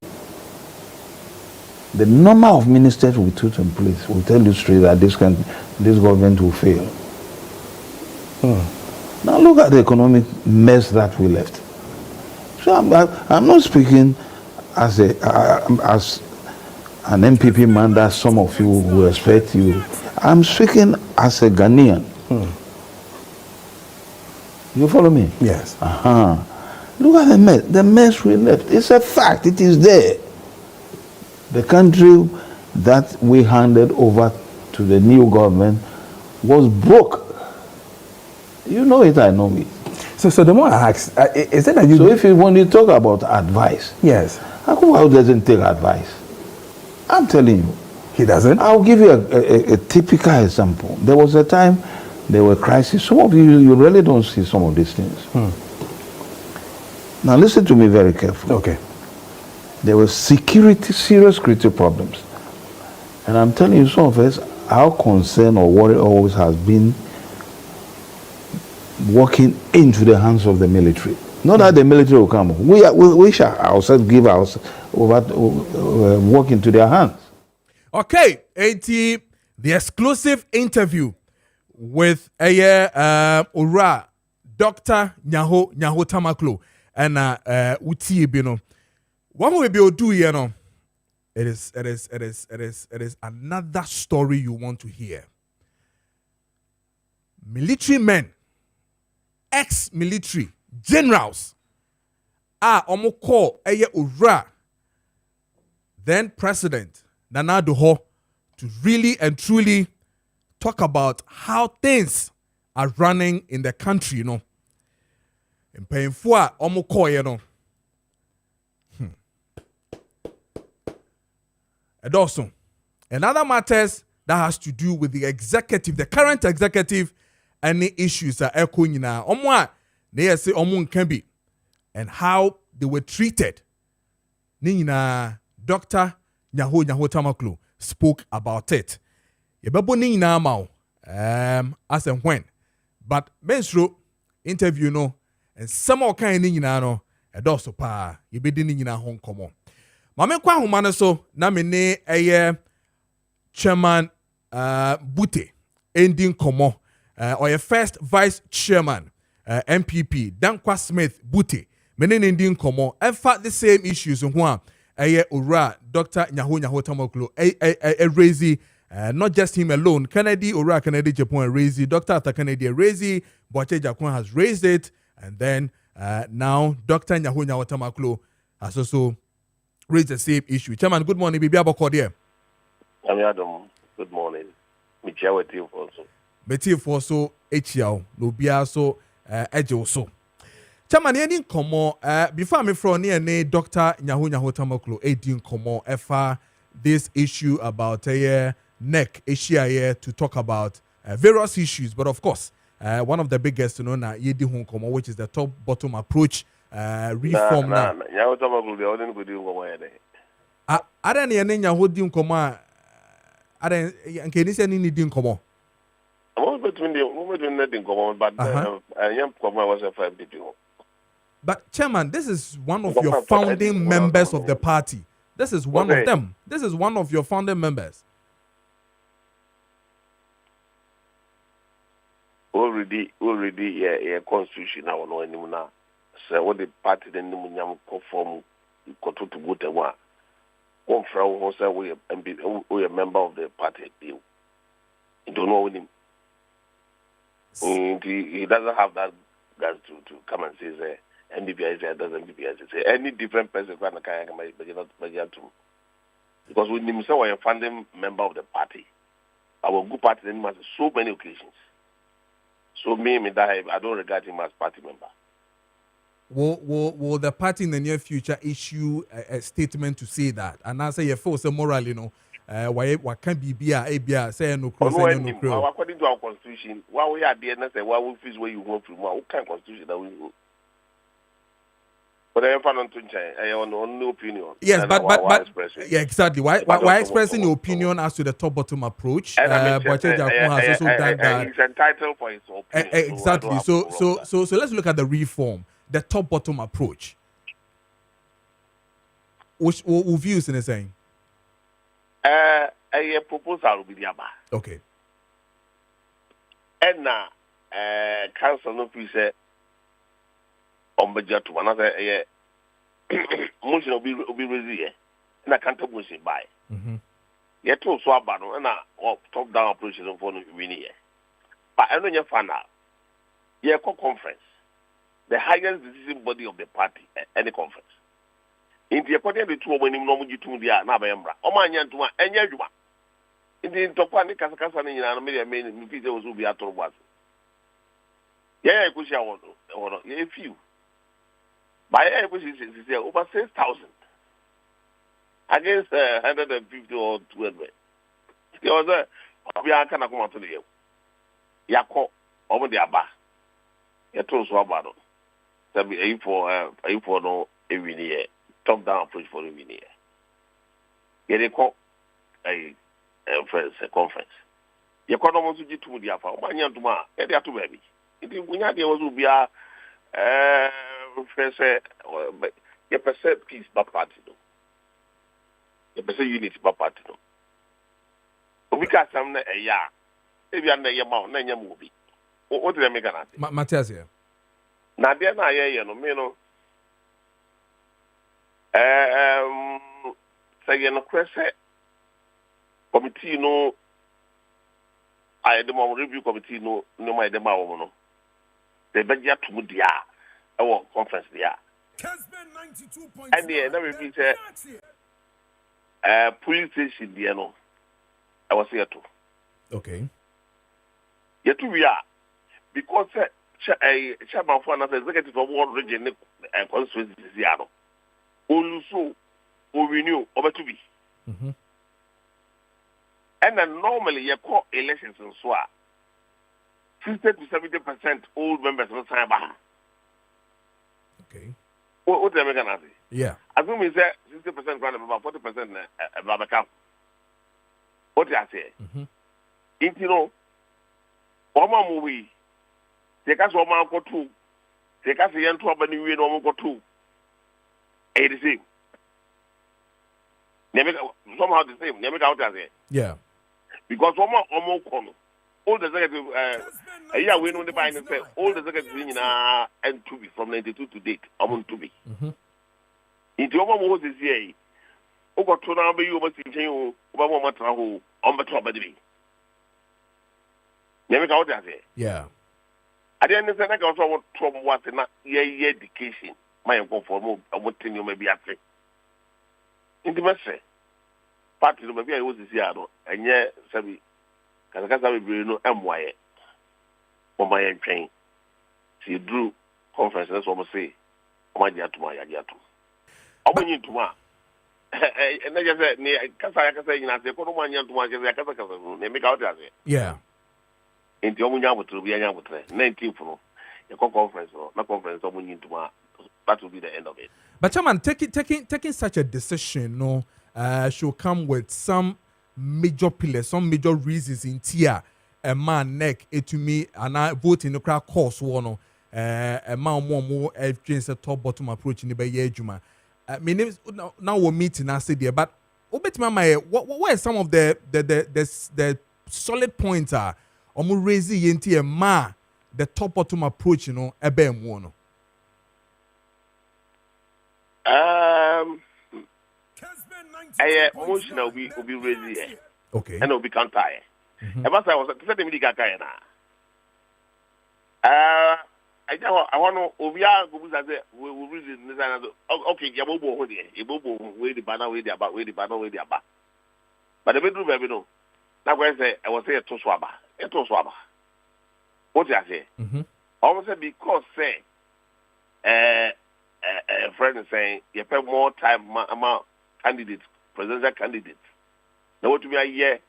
The number of ministers we put in place will tell you straight that this government will fail. Now look at the economic mess that we left. So I'm not speaking as an MPP man that some of you will respect you. I'm speaking as a Ghanaian. You follow me? Yes. Look at the mess. The mess we left. It's a fact. It is there. The country that we handed over to the new government was broke. You know it, I know it. So the more I ask, is it that you... So when you talk about advice... Yes. Akufo doesn't take advice. I'm telling you. He doesn't? I'll give you a typical example. There was a time there were crises. Some of you really don't see some of these things. Now listen to me very carefully. Okay. There were serious security problems. And I'm telling you, some of us, our concern or worry always has been walking into the hands of the military. Not that the military will come. We shall ourselves give ourselves walk into their hands. Okay, the exclusive interview with Ura, Dr. Nyaho Tamaklo, and Uti Bino. What we be do here no? It is another story you want to hear. Military men, ex-military generals, omoko Ura, then President Nana Addo to really and truly talk about how things are running in the country, you know. In Painfua omoko, you know. And also, another matters that has to do with the executive, the current executive, and the issues that are echoing now. They say can be, and how they were treated. Nina Dr. Nyaho Tamaklo spoke about it. Yebabo nina mau as and when, but menstro interview no, and some more kind nina no, and also pa yebedi nina hong komo. Mame kwa humane so na mene chairman Bute ending komo or your first vice chairman MPP Dankwah Smith Bute mene ending komo and fact the same issues nho Ura Dr. Nyaho Tamaklo raise not just him alone. Kennedy Ura Kennedy Japan raise Dr. Arthur Kennedy raise Boache Jakwan has raised it, and then now Dr. Nyaho Tamaklo has also raise the same issue. Chairman, good morning. Bibi Aboko there. I'm Adam. Good morning. Michia with you also. Beti for so HL. Lubia so Ejo so. Chairman, you didn't come before me from near Dr. Nyaho Tamaklo. Didn't come ever this issue about neck Asia to talk about various issues, but of course, one of the biggest, na Yedi Hong Kong, which is the top bottom approach. Reform now. Nyaho Tamaklo the only good you go there. I don't know Nyaho din koma. I don't. Can say ni din koma. I'm between the koma, but young koma was a fine video. But Chairman, this is one of your founding members of the party. This is one of them. This is one of your founding members. Already, yeah, constitution now no anymore now. So what the party then nyam conform to go to one. One friend who say we a member of the party. You don't know him. He doesn't have that guts to come and say MBPI doesn't MBPI. Any different person can not because we need a founding member of the party. Our good party then has so many occasions. So I don't regard him as party member. Will the party in the near future issue a statement to say that? And I say you force a moral, why can't be a say no cross no cross. According to our constitution, why we are there and say why we feel where you want from what kind of constitution that we go. But I have no opinion. Yes, but yeah, exactly. Why expressing your opinion as to the top bottom approach? He's has also done that. He's entitled for his opinion. Exactly. So let's look at the reform, the top bottom approach. Which views in the saying? A proposal will be there. Okay. And now, council no say on budget to another motion will be raised here. And I can't motion by. Yet to swap battle and top down approach for winning here. But I know your fan out. Yeah, conference. The highest decision body of the party, any conference. In the according to two when no you to the Nabambra. Oman to any Juma. In the Topani Casacasa in America, many people will be at all. Yeah, I push out a few. By air push is over 6,000 against 150 or 200. There was we are kind of come to the Yako over the Abba. Yato Swabado. That be a for no every year. Top down approach for every year. Yet they call a conference. You can't almost get to the Alpha. One year to my, they are too baby. It is when there was to be a you percent peace by party. You percent unity by party. We got some a year. If you are under your mouth, then you movie. What did I make an answer? Matthias here. Now, there now, say, committee, no, I the review committee, no, my demo, they beg you to do our conference there. Kessben 92.9. And the other repeat, police station, there, no, I was here too. Okay. Yet we are because chairman for another executive of one region and constituency Ziano. Also, we knew over to be. And then normally you call elections and so 60 to 70% old members of the time. Okay. What the American say? Yeah. Assume is that 60% grant about 40% Babacam. What I say? If you know, one movie, take us one go two, take us a young trouble and we no go two. The same. Somehow the same. Never out there. Yeah. Because one more corner. All the executive, we know the buying and say, all the executive and to be from 92 to date, I want to be. In the other was this year, over to now be over to over my travel on the top of the day. Never out there. Yeah. I didn't understand that also what from what in year education. My conform I want to maybe after. In the message, party maybe I was this year, and yet, Sabi, Casacasa will no MY for my train. See, drew conference, that's what I say. My dear to my Yatu. I want you to ma. And I just said, Casacasa, I said, Kono to my Casacasa, they make out there. Yeah. In the Omunya to be a young 19 for the conference or not conference, I want you to ma. That will be the end of it. But Chairman, taking such a decision, should come with some major pillars, some major reasons in tier. A man neck it to me and I vote in the crowd course one. A man more against a top bottom approach in the Bay Juma. My name is now we're meeting. I said there, but what are some of the solid points are? Raising into a the top bottom approach, a bear one. Motion will be raised here. Okay. And will be counter. And what I was saying, I want to Obia go say we reason this and okay, Yabobo hold here. Yabobo way the banner way the about way the banner way the about. But the bedroom baby no. Now I say I was say to swaba. It to swaba. What you say? Almost because say a friend is saying you pay more time amount candidates, presidential candidates. Now what to be a year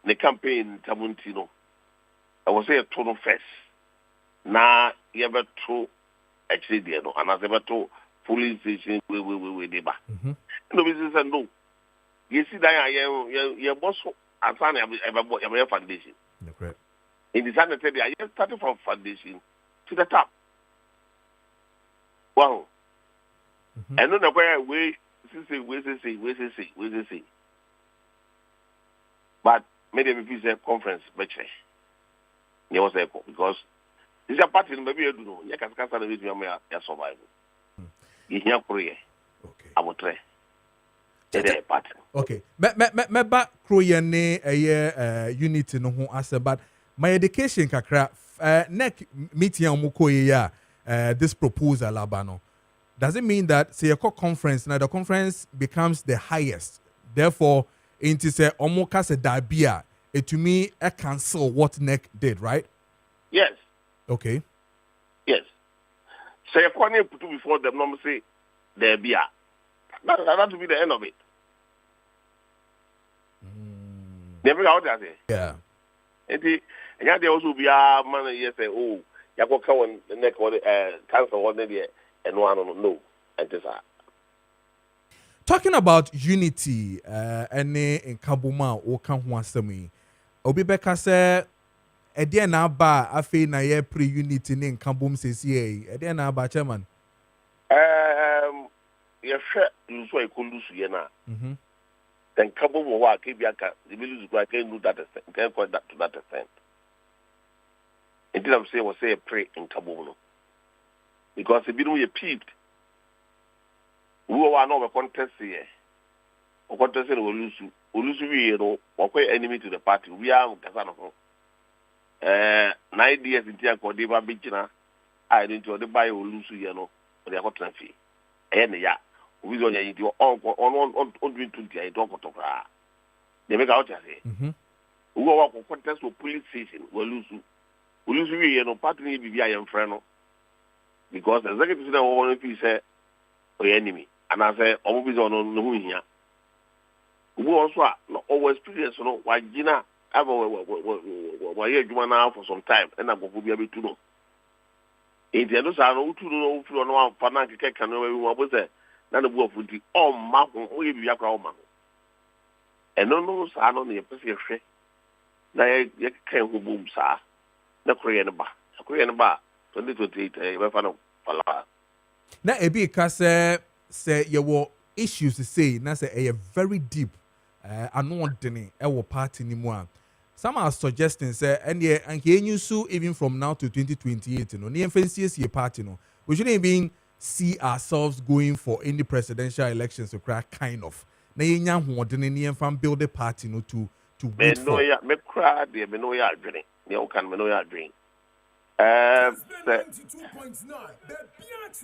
the campaign Tamuntino. I was say a total first. Na you ever to actually there no, and as ever to police station we deba. No business and no. You see that your boss assign your foundation. Correct. In the time that they are starting from foundation to the top. Wow. And then the way we say. But maybe if it's a conference, but there was echo because this is a party maybe you do know. You can cast on with your survival. You hear Korea. Okay. I will try. Okay. Me ba Korea ne unity no ho ase but my education kakra neck meeting amoko ya this proposal abano. Does it mean that say a conference now the conference becomes the highest? Therefore, into say omoka se dabia it to me a cancel what neck did, right? Yes. Okay. Yes. So you can't put before them normally say there be a that to be the end of it. Never out there. Yeah. And there also be a man here say, oh, you go come on the neck or cancel one day and one no. And this talking about unity and in Kabuma or Kanwasami, Obibeka said, Edian Abba, Afe na ye pre unity in Kabum says ye, Edian Abba chairman. Yes, sir, you saw a Kundus Yena. Then Kabum wa Kibiaka, the village can do that, can quite that to that extent. Instead of say, was say a pray in Kabum. Because if you know you peeped, we were not a contest here. A contest will lose you. You know, or enemy to the party. We are Casano. 9 years in Tia Cordeva Bichina, I didn't know the buy will lose you know, for the hot fee. And yeah, we don't need your uncle on 20 I don't go to her. They make out here. We were a contest with police station will lose you. We lose you know, partly be I am friend. Because the executive one piece said, or enemy. And I say, always on no here. We also always experience, you know, why Gina have why you now for some time, and I go be able to know. In the others, I know to know if you know, Panaka can know everyone was there. None of work with the all map, we be a crowd man. And no, I don't need a person. Now, you can't boom, sir. The Korean bar. 2028, now, ebi kase say you were issues to say, na say a very deep, anodene, ewo party ni mo. Some are suggesting say, and you so even from now to 2028, you know, the FNCS ye party no, we shouldn't even see ourselves going for any presidential elections to crack kind of. Na yenya hodene ni enfam build a party no to wait for. Me cry, me no ya dream. Me can me no ya dream.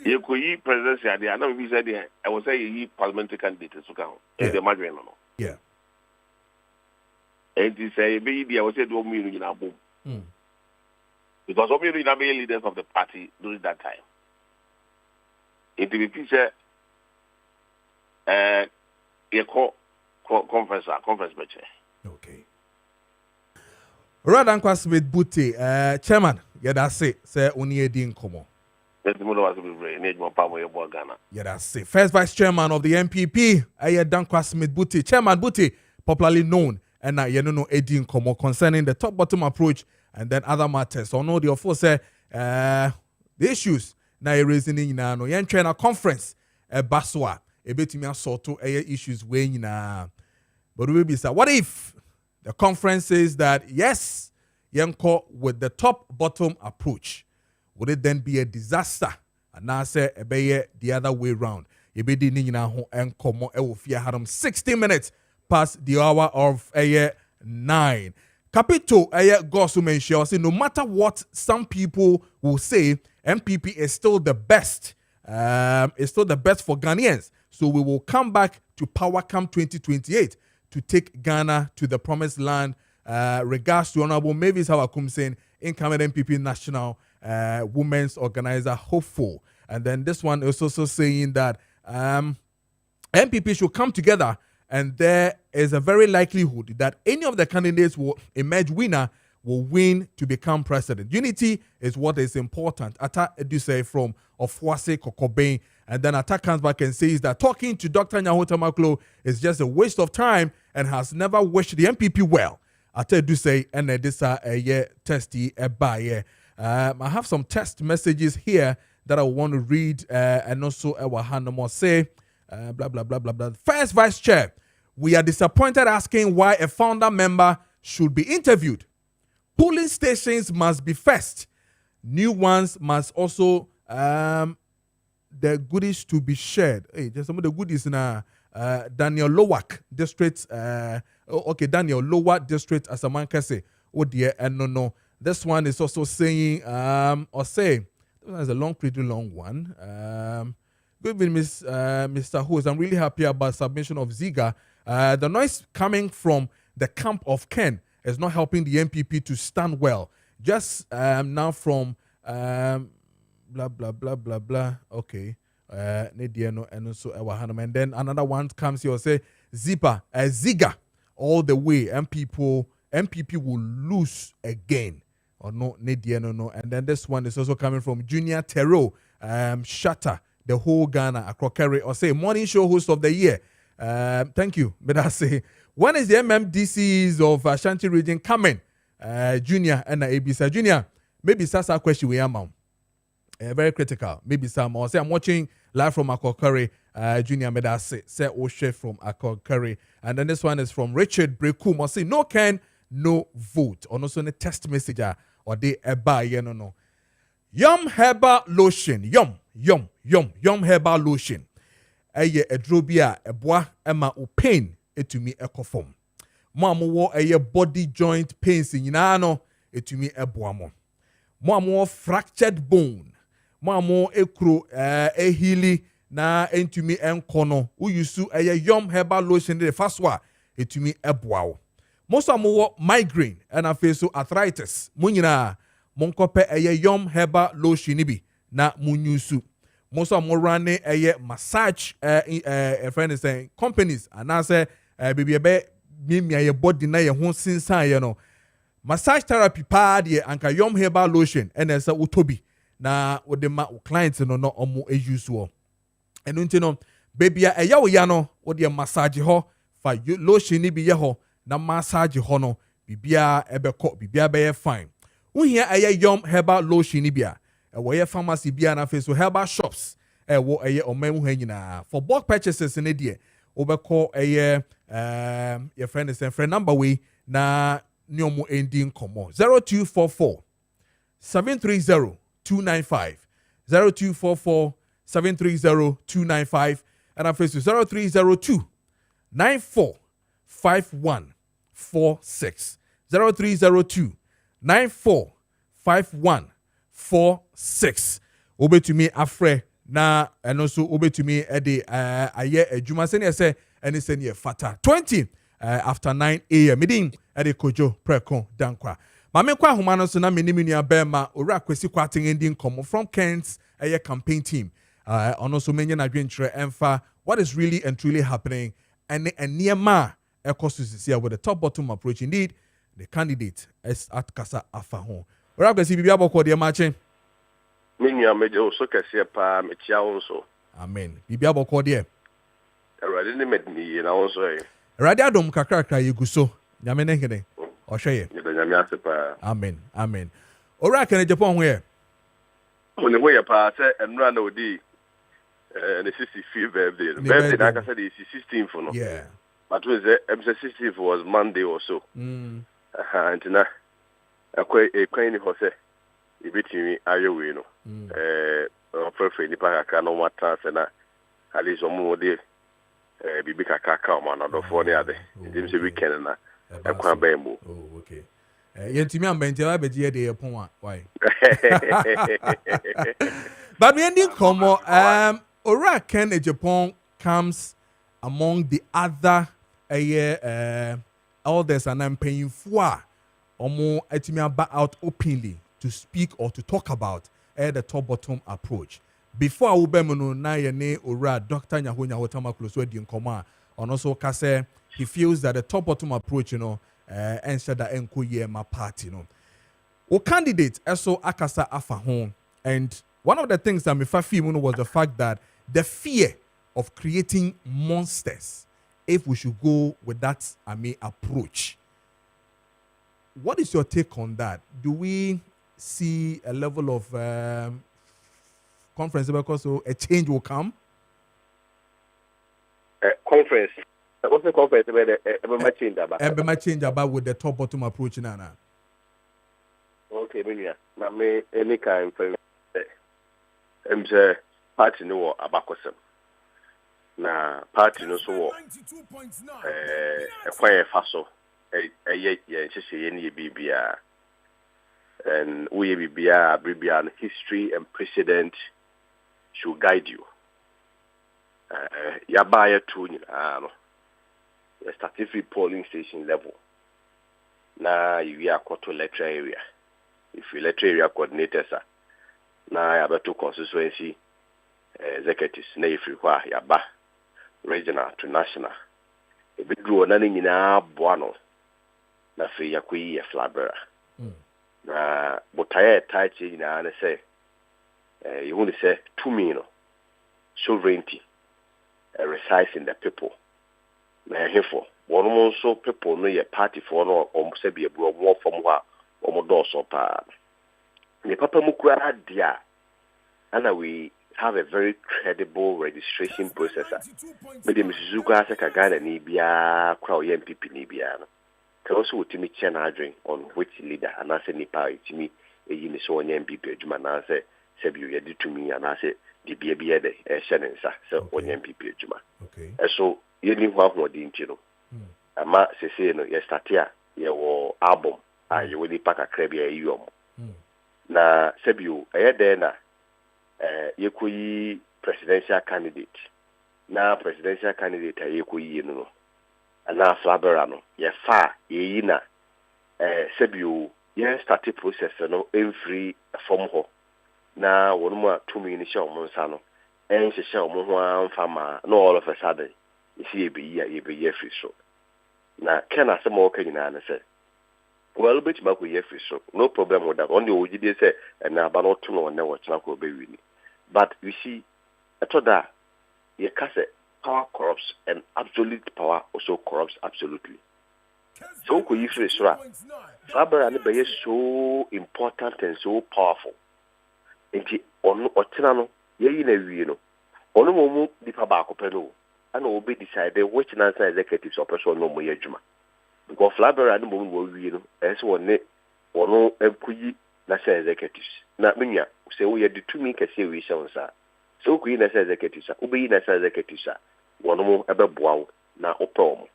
You could eat presidency. I know we said I was say you parliamentary candidate to count. The margin no. Yeah. And he say baby I was say do me in a boom. Because we are the leaders of the party during that time. It will be say a conference match. Okay. Dankwah Smith Butte, chairman. Yeah, that's it. Say only a din komo. Yeah, that's it. First vice chairman of the MPP, Dankwah Smith Butte. Chairman Butte, popularly known, and you know Edin komo concerning the top bottom approach and then other matters. So no, the of say the issues now raising in no yen train a conference Baswa a bit me sort to issues weighing na. But we be say what if the conference says that yes, Yanko with the top bottom approach, would it then be a disaster? And now say the other way round. Ebedi ni nyina ho enkomo e wo fia haram 60 minutes past the hour of 9. Capito Gosu mention say no matter what some people will say, MPP is still the best. It's still the best for Ghanaians. So we will come back to power come 2028 to take Ghana to the promised land. Regards to Honorable Mavis Hawakum saying incoming MPP National Women's Organizer hopeful. And then this one is also saying that MPP should come together, and there is a very likelihood that any of the candidates will emerge winner will win to become president. Unity is what is important. Ata Eduse from Ofuase Kokoben. And then Ata comes back and says that talking to Dr. Nyahota Maklo is just a waste of time and has never wished the MPP well. Ata Eduse and this a year testy a buy. I have some text messages here that I want to read and also Wahana say blah blah blah blah blah. First Vice Chair, we are disappointed asking why a founder member should be interviewed. Polling stations must be first. New ones must also the goodies to be shared. Hey, just some of the goodies in Daniel Lowak district. Okay, Daniel Lower district as a man can say. Oh dear, and no. This one is also saying or say that's a pretty long one. Good evening, Mr. Host. I'm really happy about submission of Ziga. The noise coming from the camp of Ken is not helping the MPP to stand well. Just now from blah blah blah blah blah. Okay, and then another one comes here and say Ziga all the way. MPP will lose again. Or no, no. And then this one is also coming from Junior Terrell. Shatter the whole Ghana Akrokere or say morning show host of the year. Thank you. But I say, when is the MMDCs of Ashanti region coming? Junior and ABC. Junior, maybe that's a question we am on. Very critical. Maybe some or say I'm watching live from Akrokere. Junior Medase say Oshe from Akrokere. And then this one is from Richard Brekum. Or say no Ken, no vote. Or also a text message or they buy no. Yum herbal lotion. Yum herbal lotion. Eye edrobia eboa ema o pain etumi ekofom. Mo amowo eye body joint pains nyina no etumi eboa mo. Mo amowo fractured bone. Mo amo ekro ehili na entumi enkono. Uyusu eye yum herbal lotion de faswa etumi eboa wo. Mo so amowo migraine and afeso arthritis. Mo nyina monkope eye yum herbal lotion bi na munyusu. Most of them run a massage friend is saying companies and I say baby me your body na your home since massage therapy pad ye anka yum herbal lotion and as a utobi na with the clients no omo e usual and no baby a yawo ya no with the massage ho fa lotion ni bi ye ho na massage ho no bibia ebeko bibia be fine wo hia a yum herbal lotion ni bia where pharmacy be na face so herbal shops wo omamu ha nyina for bulk purchases in there obeko your friend is friend number we na nyomo ending komo 0244 730 295 0244 730 295 and I face 0302 945146 0302 945146 obe to me afre na and also obe to me ede aye adwuma se ne say ene se ne fata 20 after 9 a.m. meeting ede Kojo Preko Dankwah mame kwa homa no so na menimia bema ora kwesi kwaten ending come from Kent's aye campaign team and also menye na dwentre emfa what is really and truly happening and niema ekosisi with the top bottom approach. Indeed the candidate is at Kasa Afaho. Ora kwesi bibia boko de mache Minya mejo so kese pa mechia wonso. Amen. Bibia boko de. Erade ne medni na wonso e. Erade adom kakrakra yeguso. Nyame ne hene. Ohweye. Nyame ase pa. Amen. Amen. Ora kan Japan ho ye. Oni ho ye pa se enura na odi the 65th birthday. Birthday na ka say the 16th no. Yeah. But was the 16th was Monday or so. Antina akwa ni ho se ibitimi ayewe no oferfe ni pa ka no mata se na alizo mu de bibi kaka ka o ma no do fo ni ade dim se weekend na akwa ba mu okay Yentimi ambentela beji de yepon why. But we ending come Ora Ken Japan comes among the other elders and I'm paying for omo etimi aba out openly to speak or to talk about the top bottom approach. Before I will be na ye Ora Dr. Nyahonya Hotama close with the nkoma and also kase he feels that the top bottom approach, and said that enko my party, O candidate also akasa afa home, and one of the things that me feel was the fact that the fear of creating monsters, if we should go with that approach. What is your take on that? Do we see a level of conference because a change will come? Conference. What's the conference about? Change about with the top bottom approach, Nana. Okay, Minya. Na me any kind of party no abakosem. Na party no so kwanye faso ye ni bibia and we bibia history and precedent should guide you. Yabaya tu no. The statistical polling station level. Na you are to electoral area. If you electoral area coordinators are na you have to constituency executives na if you are yaba regional to national. If you do anything na boano na free yakui a flabera. Na botaye tight na say you want to say to me sovereignty resides in the people. Na hefo one also people no ye party for no say be bro more from wa do so pa ni papa mukura dia and we have a very credible registration process but the misuzuka asa Ghana ni bia crowd MPP ni bia no can also to me chen adwin on which leader and say ni pa itimi eyi ni so onye MPP adwuma na say bi you dey to me and say the bia de shenensa so onye MPP adwuma okay so yeni hwa hwa di ntino ama sese no ye start ya ye wo album ye we di paka krabia yom na sebio eye na ye koyi presidential candidate na presidential candidate ye koyi no na flabera no ye fa ye na sebio ye start process no every form ho na wonu ma tumi ni sha omo nsa no en sha omo ho amfama no all of a sudden you see ye be free so na can I say more can na say well bit ma ko ye free so no problem with that only oji dey say na ba no to no na watch na ko be wini but you see at that ye ka say power corrupts and absolute power also corrupts absolutely so ko ye free so Fabra ne be so important and so powerful enti onu otena no ye yi na wi no onu mo di pa ba ko pe no and will be decided which national executives or person no more juma. Because Flabera and Moon will be as one employee national executives. Not Minya, say we are the 2 week a series on sir. So Queen national executives, Ubi national executives, one more about Bow, now Opom.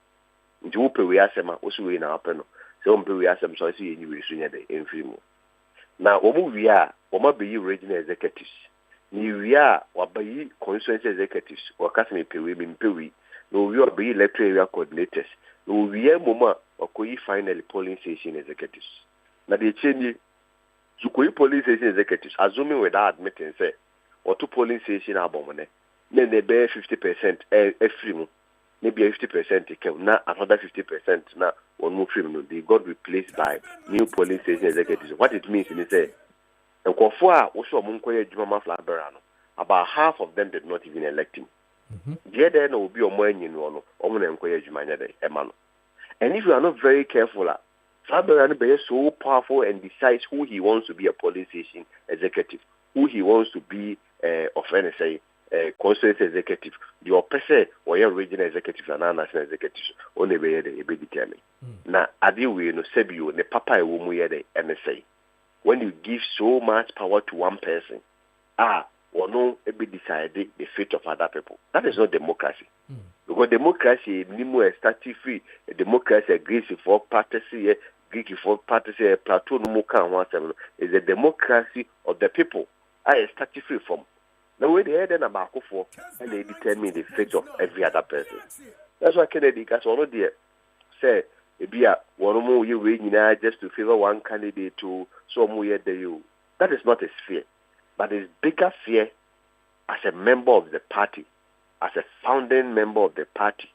Do we ask them, also in our panel. So we ask them, so I see you will the infimo. Now, we are, or be regional executives. Ni wia wabayi constituency executives wakasime pewe mpewi no wi obayi electoral area coordinators no wia moma okoyi final polling station executives na de chenye zukoyi polling station executives assuming without admitting say or two polling station abomone then they bear 50% free mu maybe 50% take na another 50% na one more free no they got replaced by new polling station executives. What it means is say and Kofua also Munkoye Juma Flaberano. About half of them did not even elect him. The other will be a man in one Omunkoye Jumania de Emano. And if you are not very careful, Flaberano is so powerful and decides who he wants to be a police station executive, who he wants to be of NSA constituency executive, the oppressor or your regional executive and national executive only way they be determined. Now, Adiwe no Sebio, the Papa Wumuye de NSA. When you give so much power to one person, or no, it be decided the fate of other people. That is not democracy. Because democracy, Nimo is static free. Democracy agrees for parties, Greek for party say plateau no more is a democracy of the people. I start free from. The way they head in about for and they determine the fate of every other person. That's why Kennedy got one there say be a one more you win just to favor one candidate to some way the you. That is not a fear, but it's bigger fear as a member of the party, as a founding member of the party.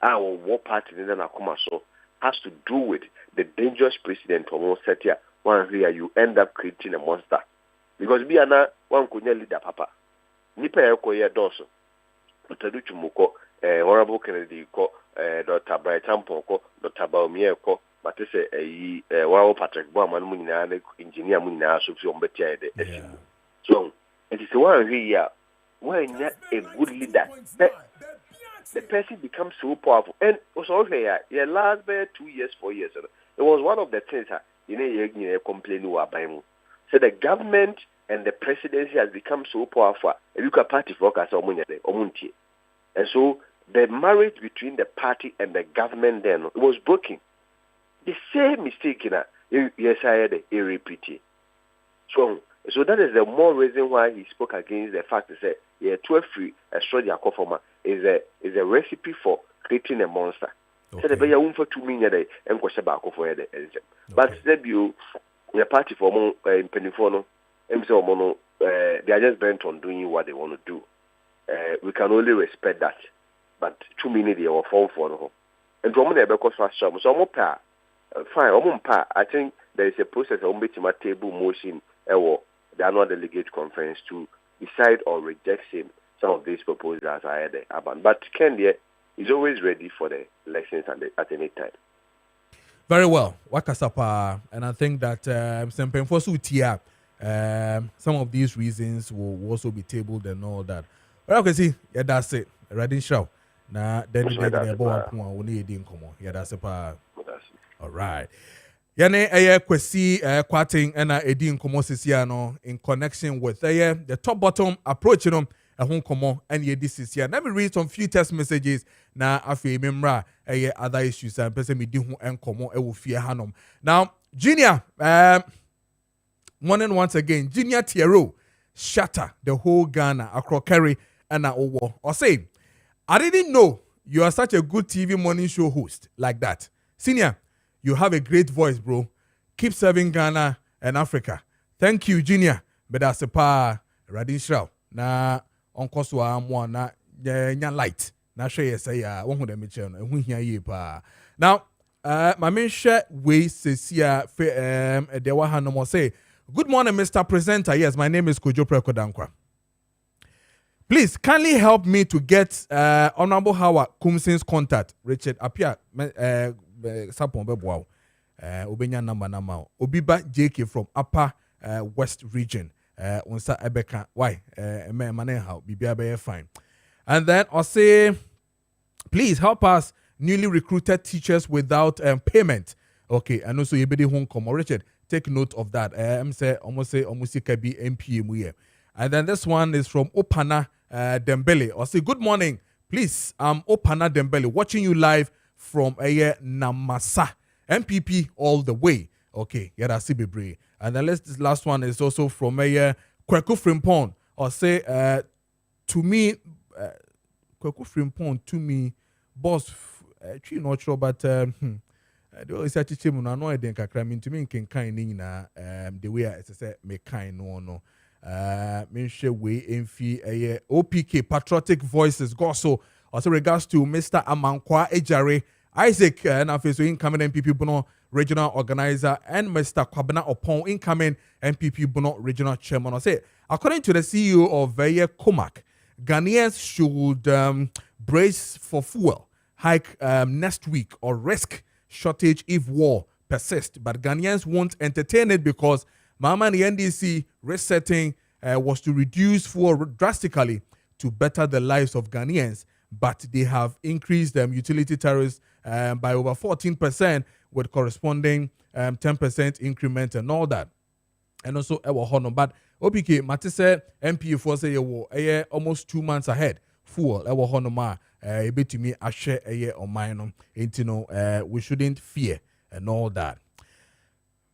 Our war party in the so has to do with the dangerous precedent of one set here. One here you end up creating a monster. Because be ana one could lead the papa. Nipa eko ye doso. Dr. Chumuko, Honorable Kennedy ko, Dr. Brighton Poko, Dr. Baumie ko, but they say wow Patrick Bowman munina engineer munina so fi ombetia de. So it is one here when you a good leader. The person becomes so powerful. And also here, last 2 years, 4 years. It was one of the things you complain about. So the government and the presidency has become so powerful. You can party focus on. And so the marriage between the party and the government then was broken. The same mistake yes, I had a repeat. So that is the more reason why he spoke against the fact to say 12 free astrology former is a recipe for creating a monster. So the beya for 2 million and question back for the but the party for more in Penifono, they are just bent on doing what they want to do. We can only respect that. But 2 million they were fall for no. And from the because so fine, I think there is a process of my table motion the annual delegate conference to decide or reject some of these proposals I had about. But Kenya is always ready for the elections at any time. Very well. Wakasapa, and I think that some of these reasons will also be tabled and all that. But okay, see, yeah, that's it. Ready show. Now, then we that's it. All right. Yane kwesi kwating na edi nkomo sisia no in connection with the top bottom approach no ehun komo and edi sisia. Let me read some few text messages na afi memra other issues and person me di hu enkomo e wo fie hanom. Now Junior morning once again Junior Tiero shatter the whole Ghana across carry and owo. Or say I didn't know you are such a good TV morning show host like that. Senior, you have a great voice, bro. Keep serving Ghana and Africa. Thank you, Junior. But that's a pa Radin Shroud. Na onko so amwa na nya light. Na share yes ya won hu dem che no ehu hia ye pa. Now, my main share we sesia de wa hanom say, "Good morning, Mr. Presenter. Yes, my name is Kojo Preko Dankwah. Please kindly help me to get Honorable Howard Kumsin's contact. Richard Apia Sapon Beboa, Obenya number Obiba JK from Upper West Region. Unsa Ebeka, why? How Bibia fine. And then I'll say, please help us newly recruited teachers without payment. Okay, and also you be home come. Richard, take note of that. Almost can be MPM. And then this one is from Opana Dembele. I'll say, good morning. Please, Opana Dembele, watching you live from Namasa, MPP all the way. Okay, yeah, that's Sibibre. And then this last one is also from Kweku Frimpong. I'll say, to me, Kweku Frimpong, to me, boss, actually not sure, but it's actually no I think I mean to me can kind the way I say me kind no. Mention way in fee OPK Patriotic Voices Goso also regards to Mr. Amankwa Ejare Isaac and so incoming MPP Bono regional organizer and Mr. Kwabena Opon incoming MPP Bono regional chairman. I say according to the CEO of Comac, Ghanaians should brace for fuel hike next week or risk shortage if war persists, but Ghanaians won't entertain it because Mama and the NDC resetting was to reduce fuel drastically to better the lives of Ghanaians, but they have increased utility tariffs by over 14% with corresponding 10% increment and all that. And also, but OPK, Matisse MP for say almost 2 months ahead. Fuel, honoma, a bit to me, I share a year on mine, we shouldn't fear and all that.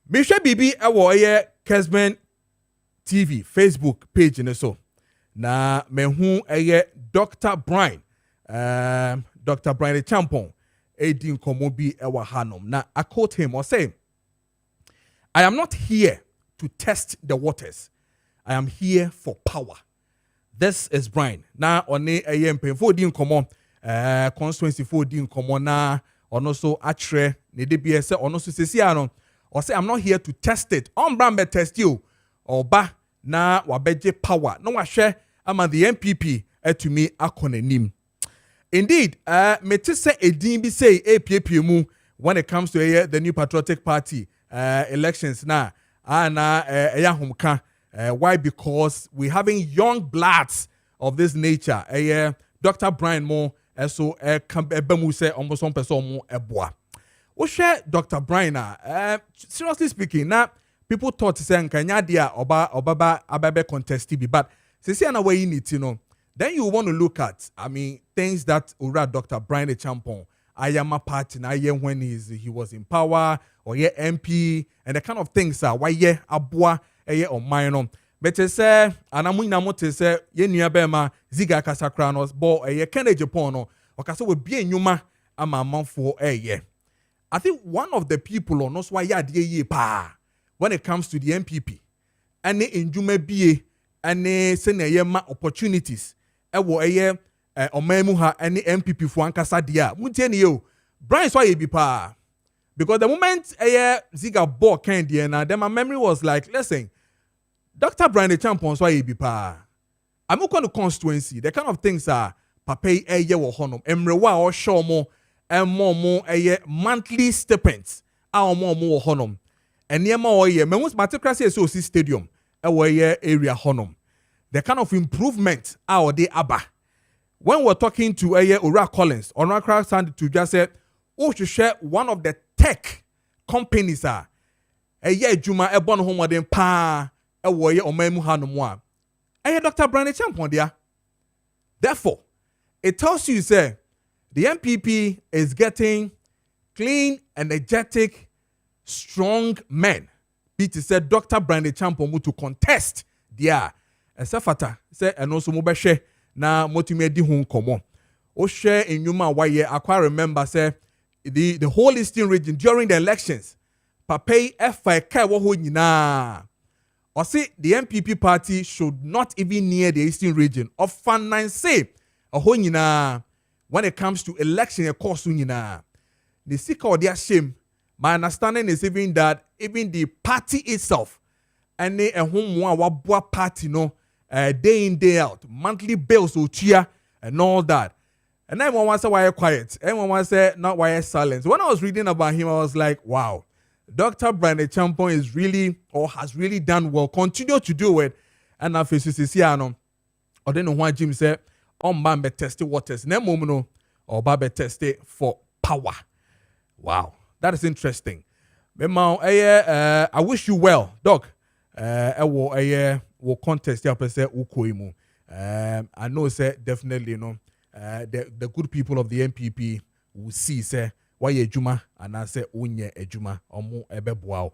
Misha Bibi ewo eye Kessben TV Facebook page ne so. Na mehu eye Dr. Brian Dr. Brian Champon Edin Komobi ewa hanom. Na I quote him or say, I am not here to test the waters. I am here for power. This is Brian. Na one eye mpemfo din komo constituency for din komo na ono so atre ne de bia se ono so sesia no. Or say I'm not here to test it. On Brambe test you. Or ba na wabeje power. No wa share ama the MPP to me akonenim. Indeed, me te say edin bi say APP mu when it comes to the New Patriotic Party elections na eya humka. Why? Because we having young bloods of this nature. Dr. Brian Mo so bemu say almost one person mo eboa. We share Dr. Brian seriously speaking, now people thought saying kanya dia obaba ababe contest bi, but say na way you need to know. Then you want to look at, I mean, things that Ura Dr. Brian Champon, Ayama party na when he was in power or MP and the kind of things why abua or minor. But they say anamu inamu te say ye nuabema ziga kasakra no bo Kennedy Japan no or kasa we be nyuma ama manfo I think one of the people on us why ye pa when it comes to the MPP and enjume bie and seneyema opportunities ewo omemu ha any MPP fo ankasa dia muntie ne yo Brian so ye bi pa because the moment ziga ball can dia na then my memory was like listen Dr. Brian Champon so ye bi pa I'm going to constituency the kind of things are papa wo honom emrewa o show mo mo monthly stipends mo wo honom eniema o ye memus matricracy so stadium area honom the kind of improvement our day abba when we're talking to Ura Collins on our crowd sound to just say oh to share one of the tech companies juma ebon home den pa omemu hanomwa Dr. Brian Champon dia. Therefore it tells you say the MPP is getting clean, energetic, strong men. It said Dr. Brian Champon to contest there. Sefata say and also mobeshe na motume di hun komo. O share in Yuma Waye, I quite remember say the whole Eastern region during the elections, Papay FK wo nyina. Or say the MPP party should not even near the Eastern region of finance a ho nyina. When it comes to election, of course, the sick or their shame. My understanding is even that even the party itself and a home party no day in day out monthly bills cheer and all that. And then one was say why quiet, and one was say not why silence. When I was reading about him, I was like, wow, Dr. Brian Champon is really or has really done well. Continue to do it, and I feel Siciano. Or then one Jim said. On Bambe tested waters, ne momuno or Babe tested for power. Wow, that is interesting. I wish you well, Doc. Will contest ya per se ukoimu. I know say definitely the good people of the MPP will see say why ejuma and I say unye ejuma omo ebeboa.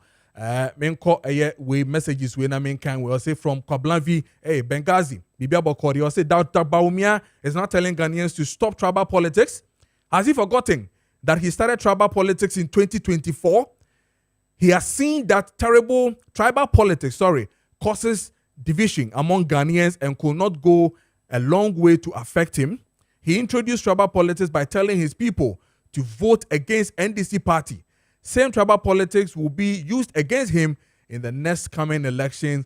Menko we messages we na menkan we say from Kablanvi Benghazi Bibia Bokori or say Dr. Baumia is not telling Ghanaians to stop tribal politics. Has he forgotten that he started tribal politics in 2024? He has seen that terrible tribal politics causes division among Ghanaians and could not go a long way to affect him. He introduced tribal politics by telling his people to vote against NDC party. Same tribal politics will be used against him in the next coming election.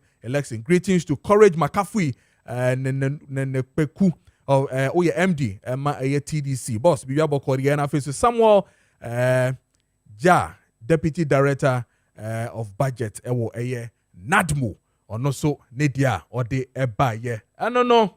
Greetings to Courage McAfee Peku MD TDC boss Bibia Bokori and face Samuel Deputy Director of Budget Nadmo or no so Nedia or the Eba I don't know.